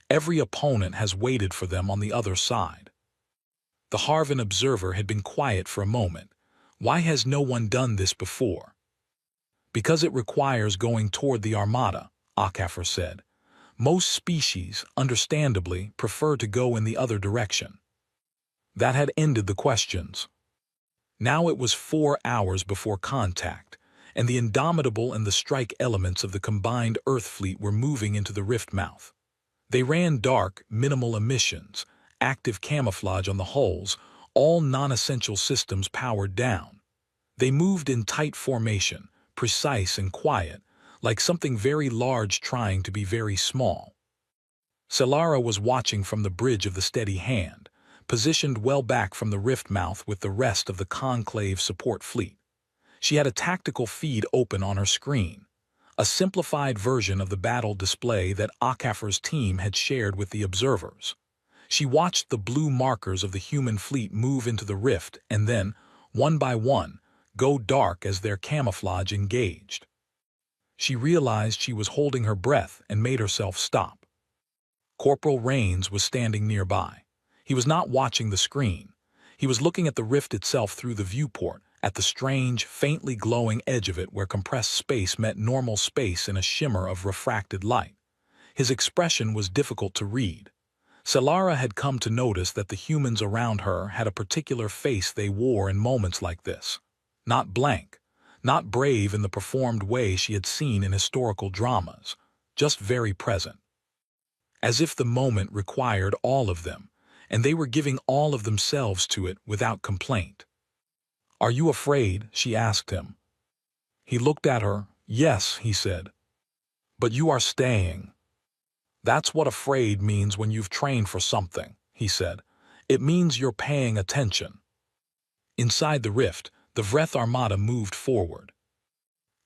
Every opponent has waited for them on the other side." The Harvan observer had been quiet for a moment. Why has no one done this before? Because it requires going toward the Armada, Akefer said. Most species, understandably, prefer to go in the other direction. That had ended the questions. Now it was 4 hours before contact, and the Indomitable and the strike elements of the combined Earth fleet were moving into the rift mouth. They ran dark, minimal emissions, active camouflage on the hulls, all non-essential systems powered down. They moved in tight formation, precise and quiet, like something very large trying to be very small. Selara was watching from the bridge of the steady hand, positioned well back from the rift mouth with the rest of the Conclave support fleet. She had a tactical feed open on her screen, a simplified version of the battle display that Akefer's team had shared with the observers. She watched the blue markers of the human fleet move into the rift and then, one by one, go dark as their camouflage engaged. She realized she was holding her breath and made herself stop. Corporal Rains was standing nearby. He was not watching the screen. He was looking at the rift itself through the viewport, at the strange, faintly glowing edge of it where compressed space met normal space in a shimmer of refracted light. His expression was difficult to read. Selara had come to notice that the humans around her had a particular face they wore in moments like this. Not blank, Not brave in the performed way she had seen in historical dramas, just very present. As if the moment required all of them, and they were giving all of themselves to it without complaint. "Are you afraid?" she asked him. He looked at her. "Yes," he said. "But you are staying." "That's what afraid means when you've trained for something," he said. "It means you're paying attention." Inside the rift, the Vreth Armada moved forward.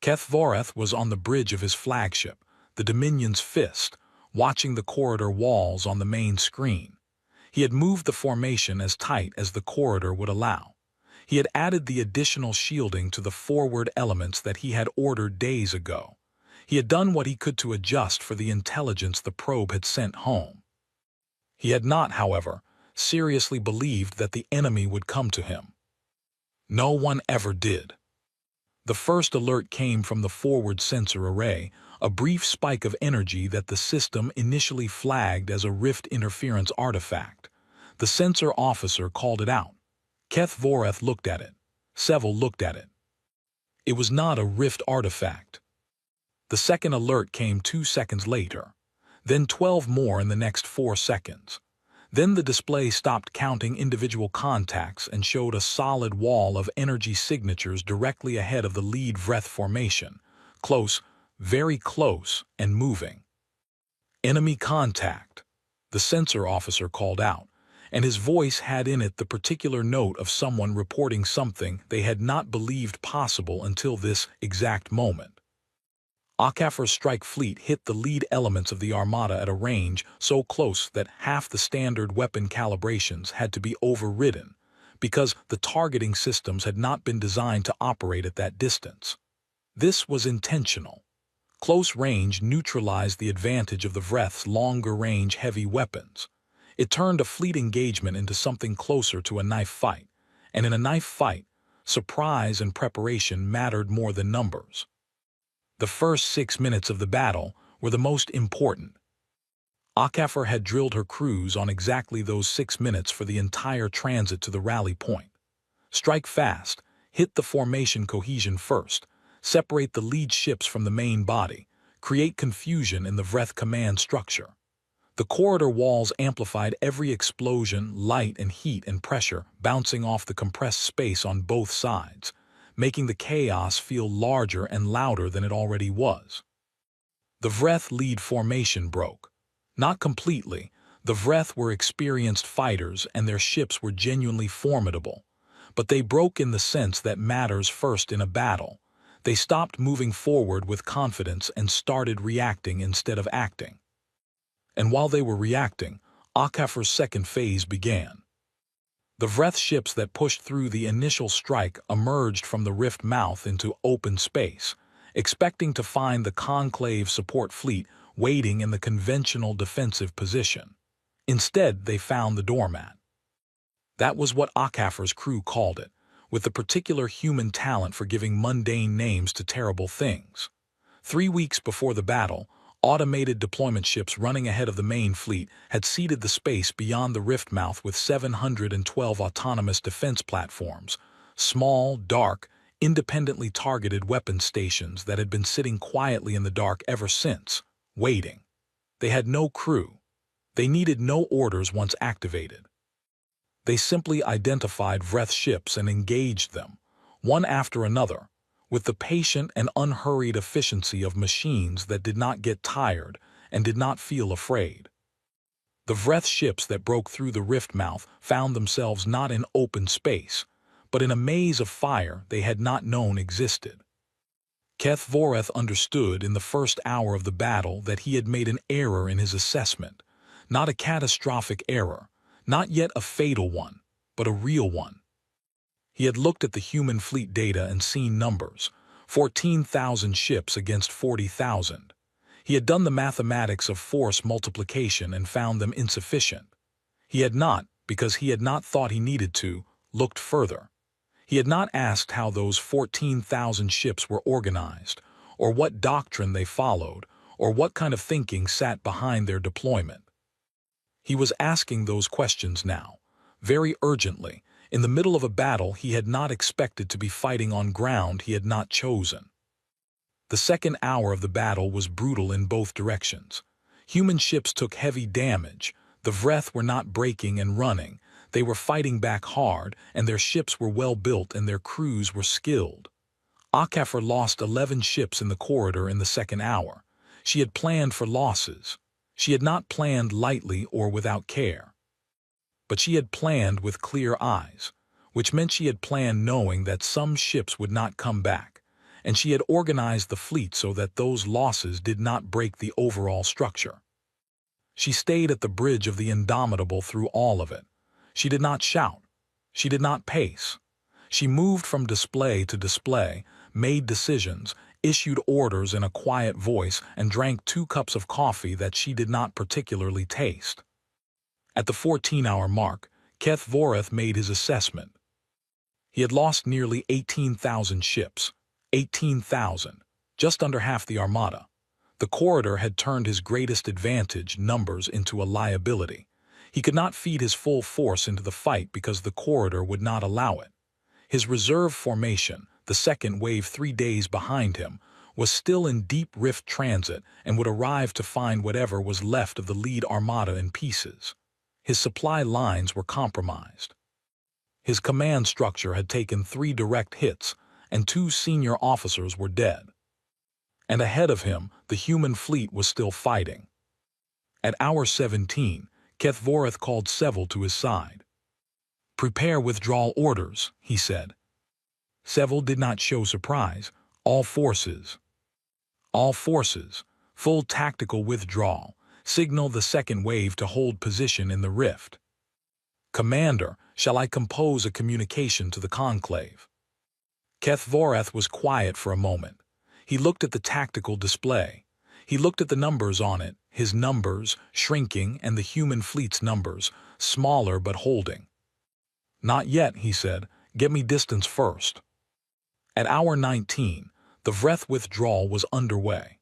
Keth Voreth was on the bridge of his flagship, the Dominion's Fist, watching the corridor walls on the main screen. He had moved the formation as tight as the corridor would allow. He had added the additional shielding to the forward elements that he had ordered days ago. He had done what he could to adjust for the intelligence the probe had sent home. He had not, however, seriously believed that the enemy would come to him. No one ever did. The first alert came from the forward sensor array, a brief spike of energy that the system initially flagged as a rift interference artifact. The sensor officer called it out. Keth Voreth looked at it. Seville looked at it. It was not a rift artifact. The second alert came 2 seconds later, then 12 more in the next 4 seconds. Then the display stopped counting individual contacts and showed a solid wall of energy signatures directly ahead of the lead Vreth formation, close, very close, and moving. "Enemy contact," the sensor officer called out, and his voice had in it the particular note of someone reporting something they had not believed possible until this exact moment. HFY's strike fleet hit the lead elements of the Armada at a range so close that half the standard weapon calibrations had to be overridden because the targeting systems had not been designed to operate at that distance. This was intentional. Close range neutralized the advantage of the Vreth's longer-range heavy weapons. It turned a fleet engagement into something closer to a knife fight, and in a knife fight, surprise and preparation mattered more than numbers. The first 6 minutes of the battle were the most important. HFY had drilled her crews on exactly those 6 minutes for the entire transit to the rally point. Strike fast, hit the formation cohesion first, separate the lead ships from the main body, create confusion in the Vreth command structure. The corridor walls amplified every explosion, light and heat and pressure bouncing off the compressed space on both sides, making the chaos feel larger and louder than it already was. The Vreth lead formation broke. Not completely. The Vreth were experienced fighters and their ships were genuinely formidable. But they broke in the sense that matters first in a battle. They stopped moving forward with confidence and started reacting instead of acting. And while they were reacting, HFY's second phase began. The Vreth ships that pushed through the initial strike emerged from the rift mouth into open space, expecting to find the Conclave support fleet waiting in the conventional defensive position. Instead, they found the doormat. That was what HFY's crew called it, with the particular human talent for giving mundane names to terrible things. 3 weeks before the battle, automated deployment ships running ahead of the main fleet had seeded the space beyond the rift mouth with 712 autonomous defense platforms, small, dark, independently targeted weapon stations that had been sitting quietly in the dark ever since, waiting. They had no crew. They needed no orders once activated. They simply identified Vreth ships and engaged them, one after another, with the patient and unhurried efficiency of machines that did not get tired and did not feel afraid. The Vreth ships that broke through the rift mouth found themselves not in open space, but in a maze of fire they had not known existed. Keth Voreth understood in the first hour of the battle that he had made an error in his assessment, not a catastrophic error, not yet a fatal one, but a real one. He had looked at the human fleet data and seen numbers, 14,000 ships against 40,000. He had done the mathematics of force multiplication and found them insufficient. He had not, because he had not thought he needed to, looked further. He had not asked how those 14,000 ships were organized, or what doctrine they followed, or what kind of thinking sat behind their deployment. He was asking those questions now, very urgently, In the middle of a battle he had not expected to be fighting on ground he had not chosen. The second hour of the battle was brutal in both directions. Human ships took heavy damage. The Vreth were not breaking and running. They were fighting back hard, and their ships were well built and their crews were skilled. HFY lost 11 ships in the corridor in the second hour. She had planned for losses. She had not planned lightly or without care. But she had planned with clear eyes, which meant she had planned knowing that some ships would not come back, and she had organized the fleet so that those losses did not break the overall structure. She stayed at the bridge of the Indomitable through all of it. She did not shout. She did not pace. She moved from display to display, made decisions, issued orders in a quiet voice, and drank 2 cups of coffee that she did not particularly taste. At the 14-hour mark, HFY made his assessment. He had lost nearly 18,000 ships. 18,000, just under half the armada. The corridor had turned his greatest advantage, numbers, into a liability. He could not feed his full force into the fight because the corridor would not allow it. His reserve formation, the second wave 3 days behind him, was still in deep rift transit and would arrive to find whatever was left of the lead armada in pieces. His supply lines were compromised. His command structure had taken 3 direct hits, and 2 senior officers were dead. And ahead of him, the human fleet was still fighting. At hour 17, HFY called Seville to his side. "Prepare withdrawal orders," he said. Seville did not show surprise. All forces, full tactical withdrawal. Signal the second wave to hold position in the rift. "Commander, shall I compose a communication to the conclave?" HFY was quiet for a moment. He looked at the tactical display. He looked at the numbers on it, his numbers, shrinking, and the human fleet's numbers, smaller but holding. "Not yet," he said. "Get me distance first." At hour 19, the Vreth withdrawal was underway.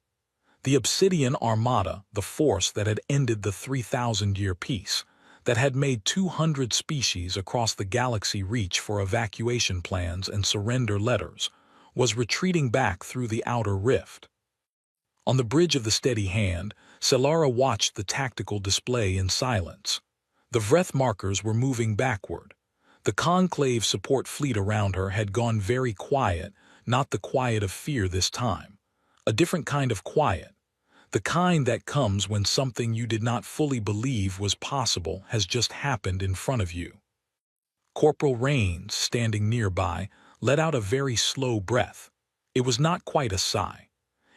The Obsidian Armada, the force that had ended the 3,000-year peace, that had made 200 species across the galaxy reach for evacuation plans and surrender letters, was retreating back through the outer rift. On the bridge of the Steady Hand, Solara watched the tactical display in silence. The Vreth markers were moving backward. The conclave support fleet around her had gone very quiet, not the quiet of fear this time. A different kind of quiet. The kind that comes when something you did not fully believe was possible has just happened in front of you. Corporal Rains, standing nearby, let out a very slow breath. It was not quite a sigh.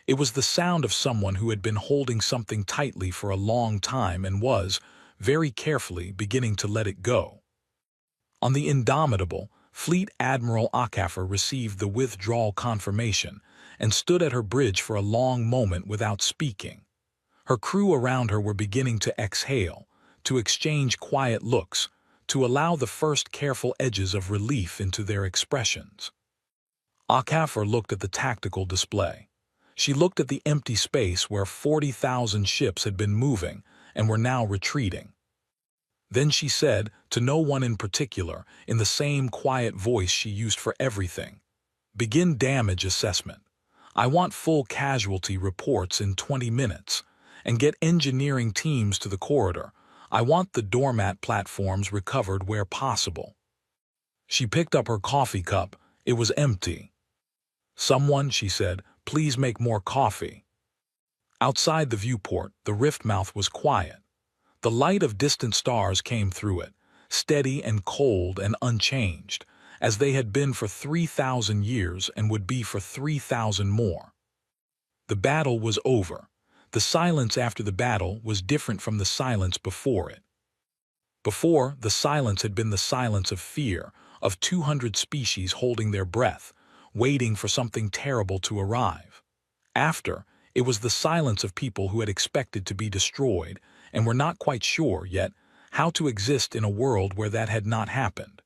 It was the sound of someone who had been holding something tightly for a long time and was, very carefully, beginning to let it go. On the Indomitable, Fleet Admiral HFY received the withdrawal confirmation and stood at her bridge for a long moment without speaking. Her crew around her were beginning to exhale, to exchange quiet looks, to allow the first careful edges of relief into their expressions. HFY looked at the tactical display. She looked at the empty space where 40,000 ships had been moving and were now retreating. Then she said, to no one in particular, in the same quiet voice she used for everything, "Begin damage assessment. I want full casualty reports in 20 minutes, and get engineering teams to the corridor. I want the doormat platforms recovered where possible." She picked up her coffee cup. It was empty. "Someone," she said, "please make more coffee." Outside the viewport, the rift mouth was quiet. The light of distant stars came through it, steady and cold and unchanged, as they had been for 3,000 years and would be for 3,000 more. The battle was over. The silence after the battle was different from the silence before it. Before, the silence had been the silence of fear, of 200 species holding their breath, waiting for something terrible to arrive. After, it was the silence of people who had expected to be destroyed and were not quite sure, yet, how to exist in a world where that had not happened.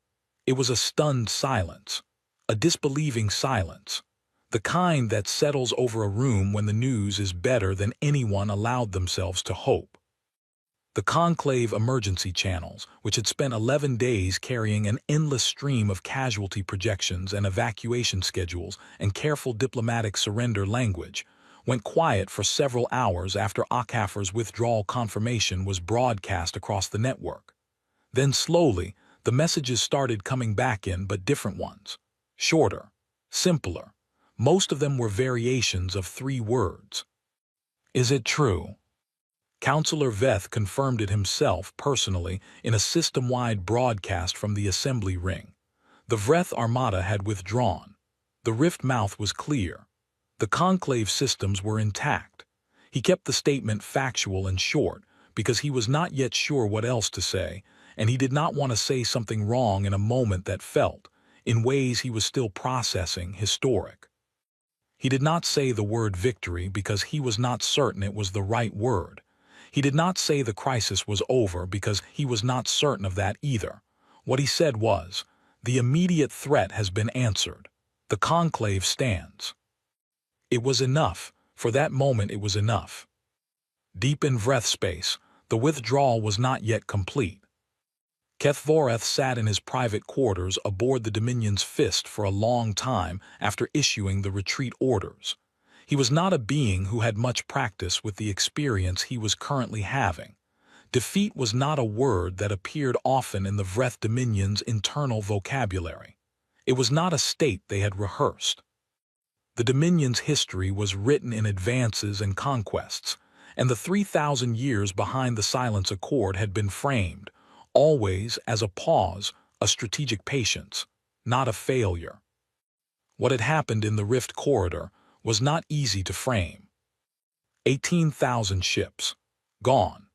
It was a stunned silence, a disbelieving silence, the kind that settles over a room when the news is better than anyone allowed themselves to hope. The conclave emergency channels, which had spent 11 days carrying an endless stream of casualty projections and evacuation schedules and careful diplomatic surrender language, went quiet for several hours after HFY's withdrawal confirmation was broadcast across the network. Then slowly, the messages started coming back in, but different ones. Shorter, simpler. Most of them were variations of 3 words. Is it true? Counselor Veth confirmed it himself personally in a system-wide broadcast from the assembly ring. The Vreth Armada had withdrawn. The rift mouth was clear. The conclave systems were intact. He kept the statement factual and short because he was not yet sure what else to say, and he did not want to say something wrong in a moment that felt, in ways he was still processing, historic. He did not say the word victory because he was not certain it was the right word. He did not say the crisis was over because he was not certain of that either. What he said was, the immediate threat has been answered. The conclave stands. It was enough. For that moment it was enough. Deep in Vreth space, the withdrawal was not yet complete. Kethvoreth sat in his private quarters aboard the Dominion's Fist for a long time after issuing the retreat orders. He was not a being who had much practice with the experience he was currently having. Defeat was not a word that appeared often in the Vreth Dominion's internal vocabulary. It was not a state they had rehearsed. The Dominion's history was written in advances and conquests, and the 3,000 years behind the Silence Accord had been framed, always as a pause, a strategic patience, not a failure. What had happened in the Rift Corridor was not easy to frame. 18,000 ships, gone.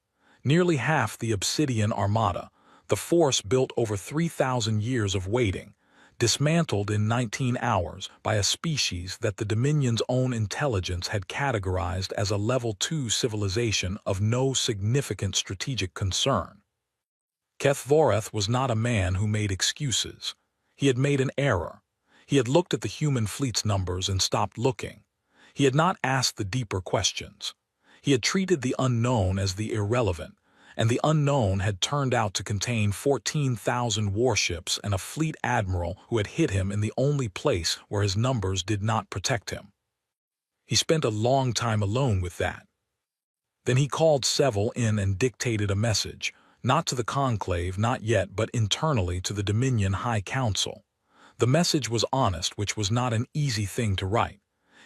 Nearly half the Obsidian Armada, the force built over 3,000 years of waiting, dismantled in 19 hours by a species that the Dominion's own intelligence had categorized as a Level 2 civilization of no significant strategic concern. Kethvoreth was not a man who made excuses. He had made an error. He had looked at the human fleet's numbers and stopped looking. He had not asked the deeper questions. He had treated the unknown as the irrelevant, and the unknown had turned out to contain 14,000 warships and a fleet admiral who had hit him in the only place where his numbers did not protect him. He spent a long time alone with that. Then he called Seville in and dictated a message, not to the Conclave, not yet, but internally to the Dominion High Council. The message was honest, which was not an easy thing to write.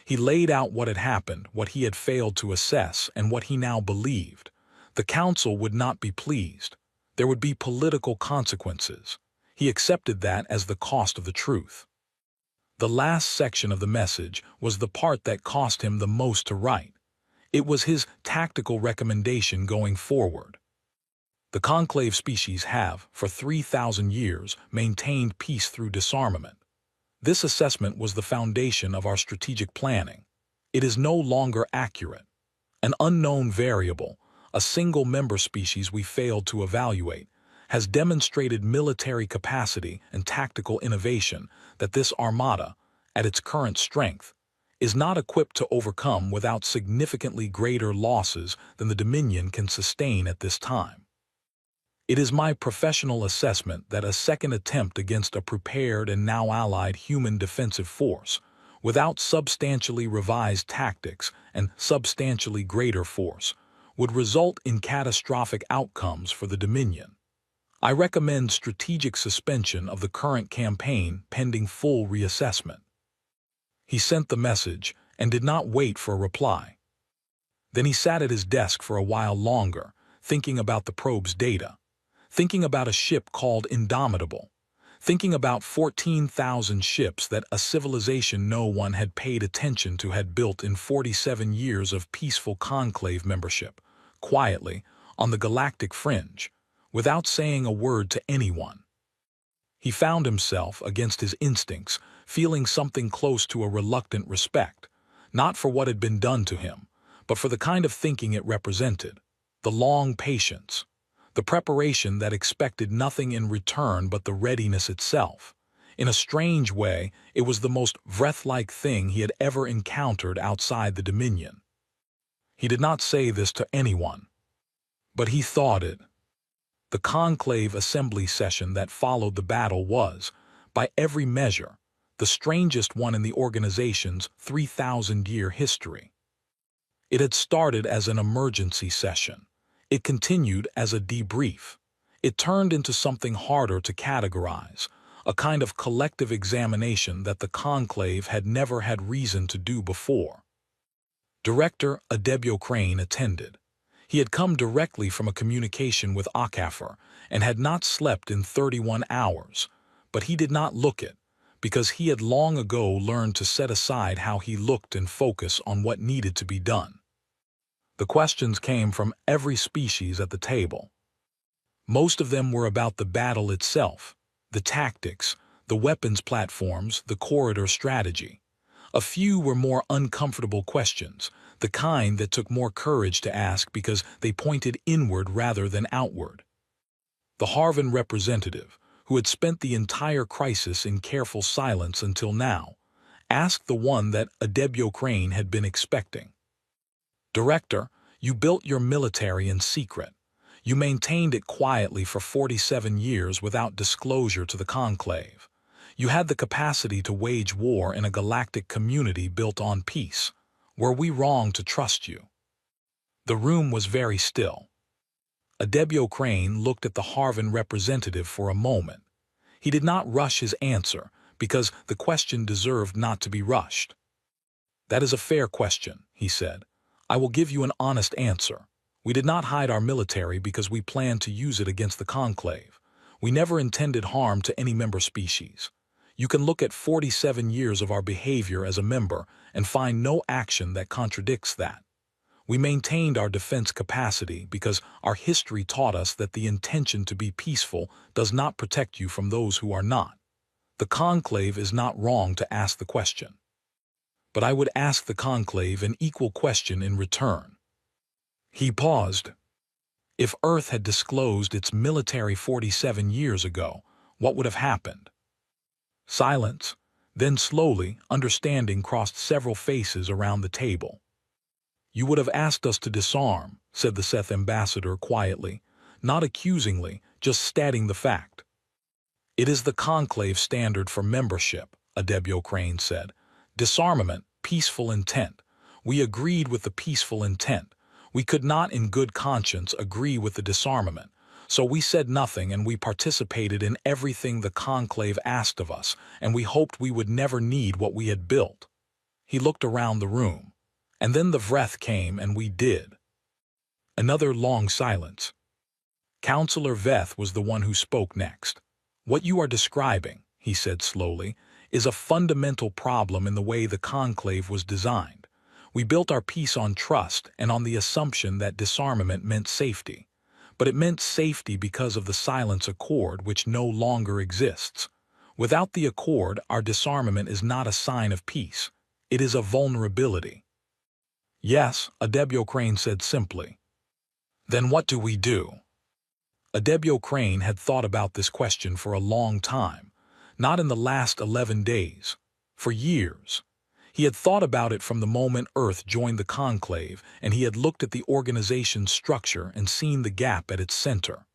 He laid out what had happened, what he had failed to assess, and what he now believed. The council would not be pleased. There would be political consequences. He accepted that as the cost of the truth. The last section of the message was the part that cost him the most to write. It was his tactical recommendation going forward. The conclave species have, for 3,000 years, maintained peace through disarmament. This assessment was the foundation of our strategic planning. It is no longer accurate. An unknown variable, a single member species we failed to evaluate, has demonstrated military capacity and tactical innovation that this armada, at its current strength, is not equipped to overcome without significantly greater losses than the Dominion can sustain at this time. It is my professional assessment that a second attempt against a prepared and now allied human defensive force, without substantially revised tactics and substantially greater force, would result in catastrophic outcomes for the Dominion. I recommend strategic suspension of the current campaign pending full reassessment. He sent the message and did not wait for a reply. Then he sat at his desk for a while longer, thinking about the probe's data. Thinking about a ship called Indomitable, thinking about 14,000 ships that a civilization no one had paid attention to had built in 47 years of peaceful conclave membership, quietly, on the galactic fringe, without saying a word to anyone. He found himself, against his instincts, feeling something close to a reluctant respect, not for what had been done to him, but for the kind of thinking it represented, the long patience, the preparation that expected nothing in return but the readiness itself. In a strange way, it was the most Vreth-like thing he had ever encountered outside the Dominion. He did not say this to anyone. But he thought it. The conclave assembly session that followed the battle was, by every measure, the strangest one in the organization's 3,000-year history. It had started as an emergency session. It continued as a debrief. It turned into something harder to categorize, a kind of collective examination that the conclave had never had reason to do before. Director Adebio Crane attended. He had come directly from a communication with HFY and had not slept in 31 hours, but he did not look it, because he had long ago learned to set aside how he looked and focus on what needed to be done. The questions came from every species at the table. Most of them were about the battle itself, the tactics, the weapons platforms, the corridor strategy. A few were more uncomfortable questions, the kind that took more courage to ask because they pointed inward rather than outward. The Harvan representative, who had spent the entire crisis in careful silence until now, asked the one that Adebio Crane had been expecting. Director, you built your military in secret. You maintained it quietly for 47 years without disclosure to the conclave. You had the capacity to wage war in a galactic community built on peace. Were we wrong to trust you? The room was very still. Adebio Crane looked at the Harvan representative for a moment. He did not rush his answer, because the question deserved not to be rushed. That is a fair question, he said. I will give you an honest answer. We did not hide our military because we planned to use it against the conclave. We never intended harm to any member species. You can look at 47 years of our behavior as a member and find no action that contradicts that. We maintained our defense capacity because our history taught us that the intention to be peaceful does not protect you from those who are not. The conclave is not wrong to ask the question. But I would ask the conclave an equal question in return. He paused. If Earth had disclosed its military 47 years ago, what would have happened? Silence. Then slowly, understanding crossed several faces around the table. You would have asked us to disarm, said the Seth ambassador quietly, not accusingly, just stating the fact. It is the conclave standard for membership, Adebio Crane said. Disarmament, peaceful intent. We agreed with the peaceful intent. We could not in good conscience agree with the disarmament. So we said nothing and we participated in everything the conclave asked of us, and we hoped we would never need what we had built. He looked around the room. And then the Vreth came and we did. Another long silence. Counselor Veth was the one who spoke next. What you are describing, he said slowly, is a fundamental problem in the way the conclave was designed. We built our peace on trust and on the assumption that disarmament meant safety. But it meant safety because of the Silence Accord, which no longer exists. Without the Accord, our disarmament is not a sign of peace. It is a vulnerability. Yes, Adebio Crane said simply. Then what do we do? Adebio Crane had thought about this question for a long time, not in the last 11 days, for years. He had thought about it from the moment Earth joined the conclave, and he had looked at the organization's structure and seen the gap at its center.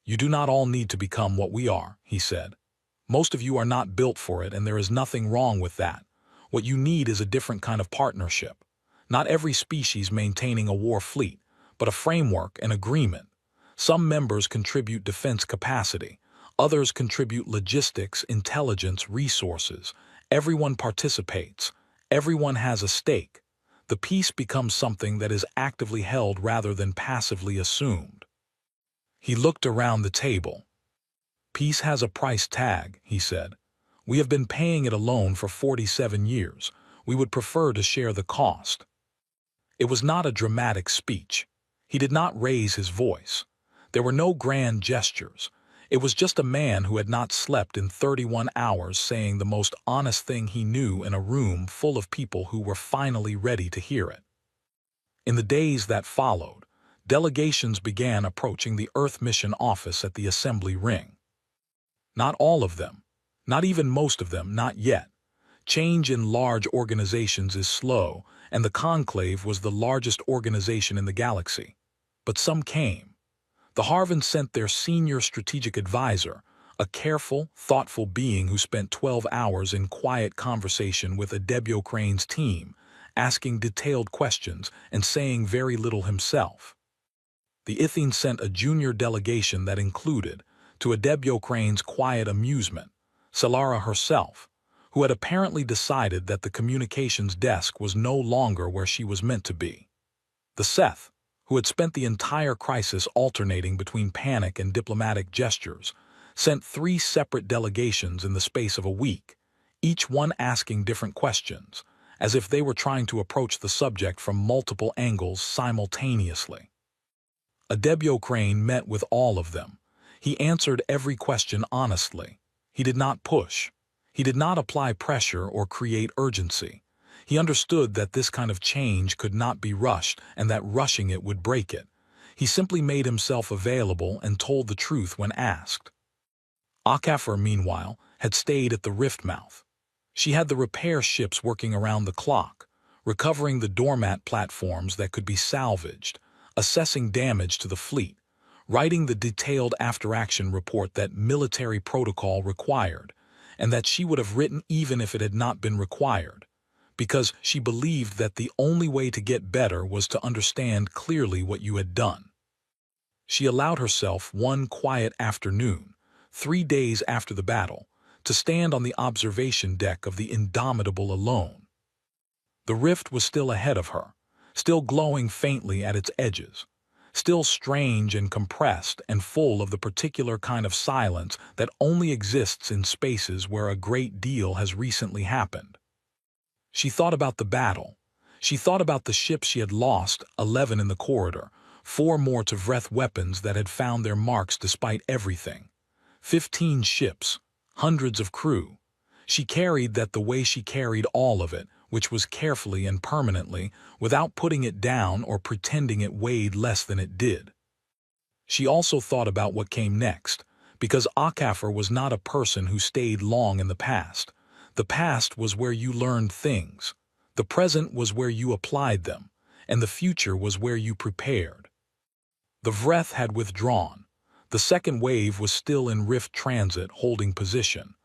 You do not all need to become what we are, he said. Most of you are not built for it, and there is nothing wrong with that. What you need is a different kind of partnership. Not every species maintaining a war fleet, but a framework, an agreement. Some members contribute defense capacity. Others contribute logistics, intelligence, resources. Everyone participates. Everyone has a stake. The peace becomes something that is actively held rather than passively assumed. He looked around the table. Peace has a price tag, he said. We have been paying it alone for 47 years. We would prefer to share the cost. It was not a dramatic speech. He did not raise his voice. There were no grand gestures. It was just a man who had not slept in 31 hours saying the most honest thing he knew in a room full of people who were finally ready to hear it. In the days that followed, delegations began approaching the Earth Mission office at the assembly ring. Not all of them, not even most of them, not yet. Change in large organizations is slow, and the conclave was the largest organization in the galaxy. but some came. The Harvins sent their senior strategic advisor, a careful, thoughtful being who spent 12 hours in quiet conversation with Adebio Crane's team, asking detailed questions and saying very little himself. The Ithene sent a junior delegation that included, to Adebio Crane's quiet amusement, Solara herself, who had apparently decided that the communications desk was no longer where she was meant to be. The Seth, who had spent the entire crisis alternating between panic and diplomatic gestures, sent 3 separate delegations in the space of a week, each one asking different questions, as if they were trying to approach the subject from multiple angles simultaneously. Adebio Crane met with all of them. He answered every question honestly. He did not push. He did not apply pressure or create urgency. He understood that this kind of change could not be rushed and that rushing it would break it. He simply made himself available and told the truth when asked. HFY, meanwhile, had stayed at the rift mouth. She had the repair ships working around the clock, recovering the doormat platforms that could be salvaged, assessing damage to the fleet, writing the detailed after-action report that military protocol required, and that she would have written even if it had not been required, because she believed that the only way to get better was to understand clearly what you had done. She allowed herself one quiet afternoon, 3 days after the battle, to stand on the observation deck of the Indomitable alone. The rift was still ahead of her, still glowing faintly at its edges, still strange and compressed and full of the particular kind of silence that only exists in spaces where a great deal has recently happened. She thought about the battle. She thought about the ships she had lost, 11 in the corridor, 4 more to Vreth weapons that had found their marks despite everything, 15 ships, hundreds of crew. She carried that the way she carried all of it, which was carefully and permanently, without putting it down or pretending it weighed less than it did. She also thought about what came next, because HFY was not a person who stayed long in the past. The past was where you learned things, the present was where you applied them, and the future was where you prepared. The Vreth had withdrawn. The second wave was still in rift transit holding position.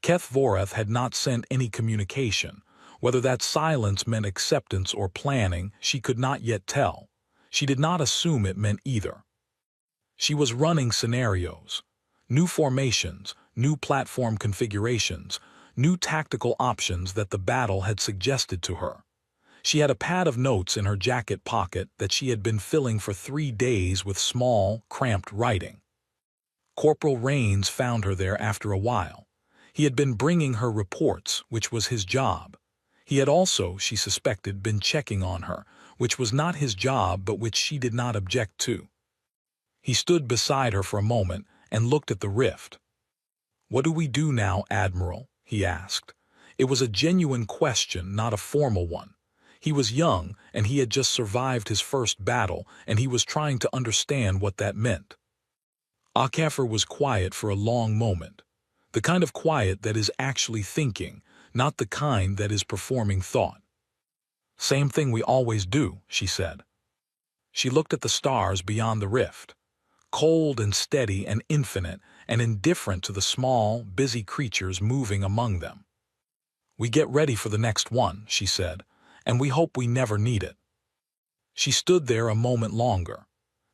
Keth Voreth had not sent any communication. Whether that silence meant acceptance or planning, she could not yet tell. She did not assume it meant either. She was running scenarios, new formations, new platform configurations, new tactical options that the battle had suggested to her. She had a pad of notes in her jacket pocket that she had been filling for 3 days with small, cramped writing. Corporal Rains found her there after a while. He had been bringing her reports, which was his job. He had also, she suspected, been checking on her, which was not his job but which she did not object to. He stood beside her for a moment and looked at the rift. "What do we do now, Admiral?" he asked. It was a genuine question, not a formal one. He was young, and he had just survived his first battle, and he was trying to understand what that meant. HFY was quiet for a long moment. The kind of quiet that is actually thinking, not the kind that is performing thought. "Same thing we always do," she said. She looked at the stars beyond the rift, cold and steady and infinite and indifferent to the small, busy creatures moving among them. "We get ready for the next one," she said, "and we hope we never need it." She stood there a moment longer.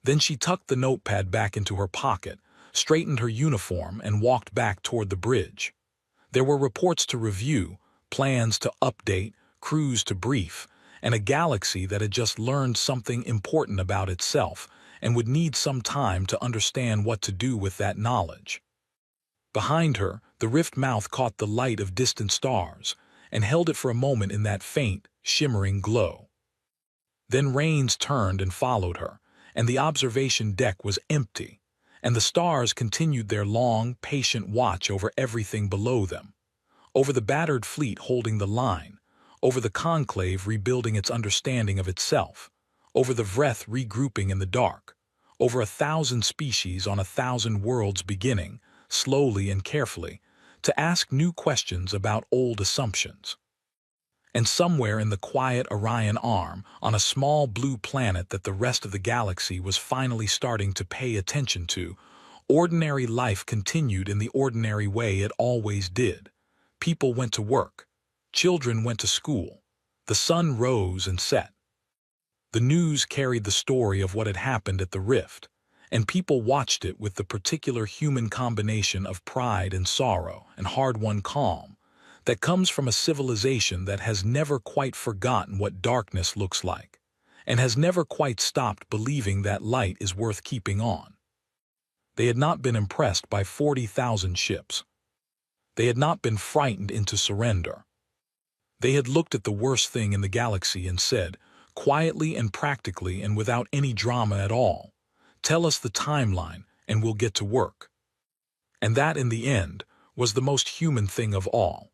Then she tucked the notepad back into her pocket, straightened her uniform, and walked back toward the bridge. There were reports to review, plans to update, crews to brief, and a galaxy that had just learned something important about itself and would need some time to understand what to do with that knowledge. Behind her, the rift mouth caught the light of distant stars and held it for a moment in that faint, shimmering glow. Then Rains turned and followed her, and the observation deck was empty, and the stars continued their long, patient watch over everything below them, over the battered fleet holding the line, over the conclave rebuilding its understanding of itself, over the Vreth regrouping in the dark, over 1,000 species on 1,000 worlds beginning, slowly and carefully, to ask new questions about old assumptions. And somewhere in the quiet Orion Arm, on a small blue planet that the rest of the galaxy was finally starting to pay attention to, ordinary life continued in the ordinary way it always did. People went to work. Children went to school. The sun rose and set. The news carried the story of what had happened at the rift, and people watched it with the particular human combination of pride and sorrow and hard-won calm that comes from a civilization that has never quite forgotten what darkness looks like, and has never quite stopped believing that light is worth keeping on. They had not been impressed by 40,000 ships. They had not been frightened into surrender. They had looked at the worst thing in the galaxy and said, quietly and practically and without any drama at all, "Tell us the timeline and we'll get to work." And that, in the end, was the most human thing of all.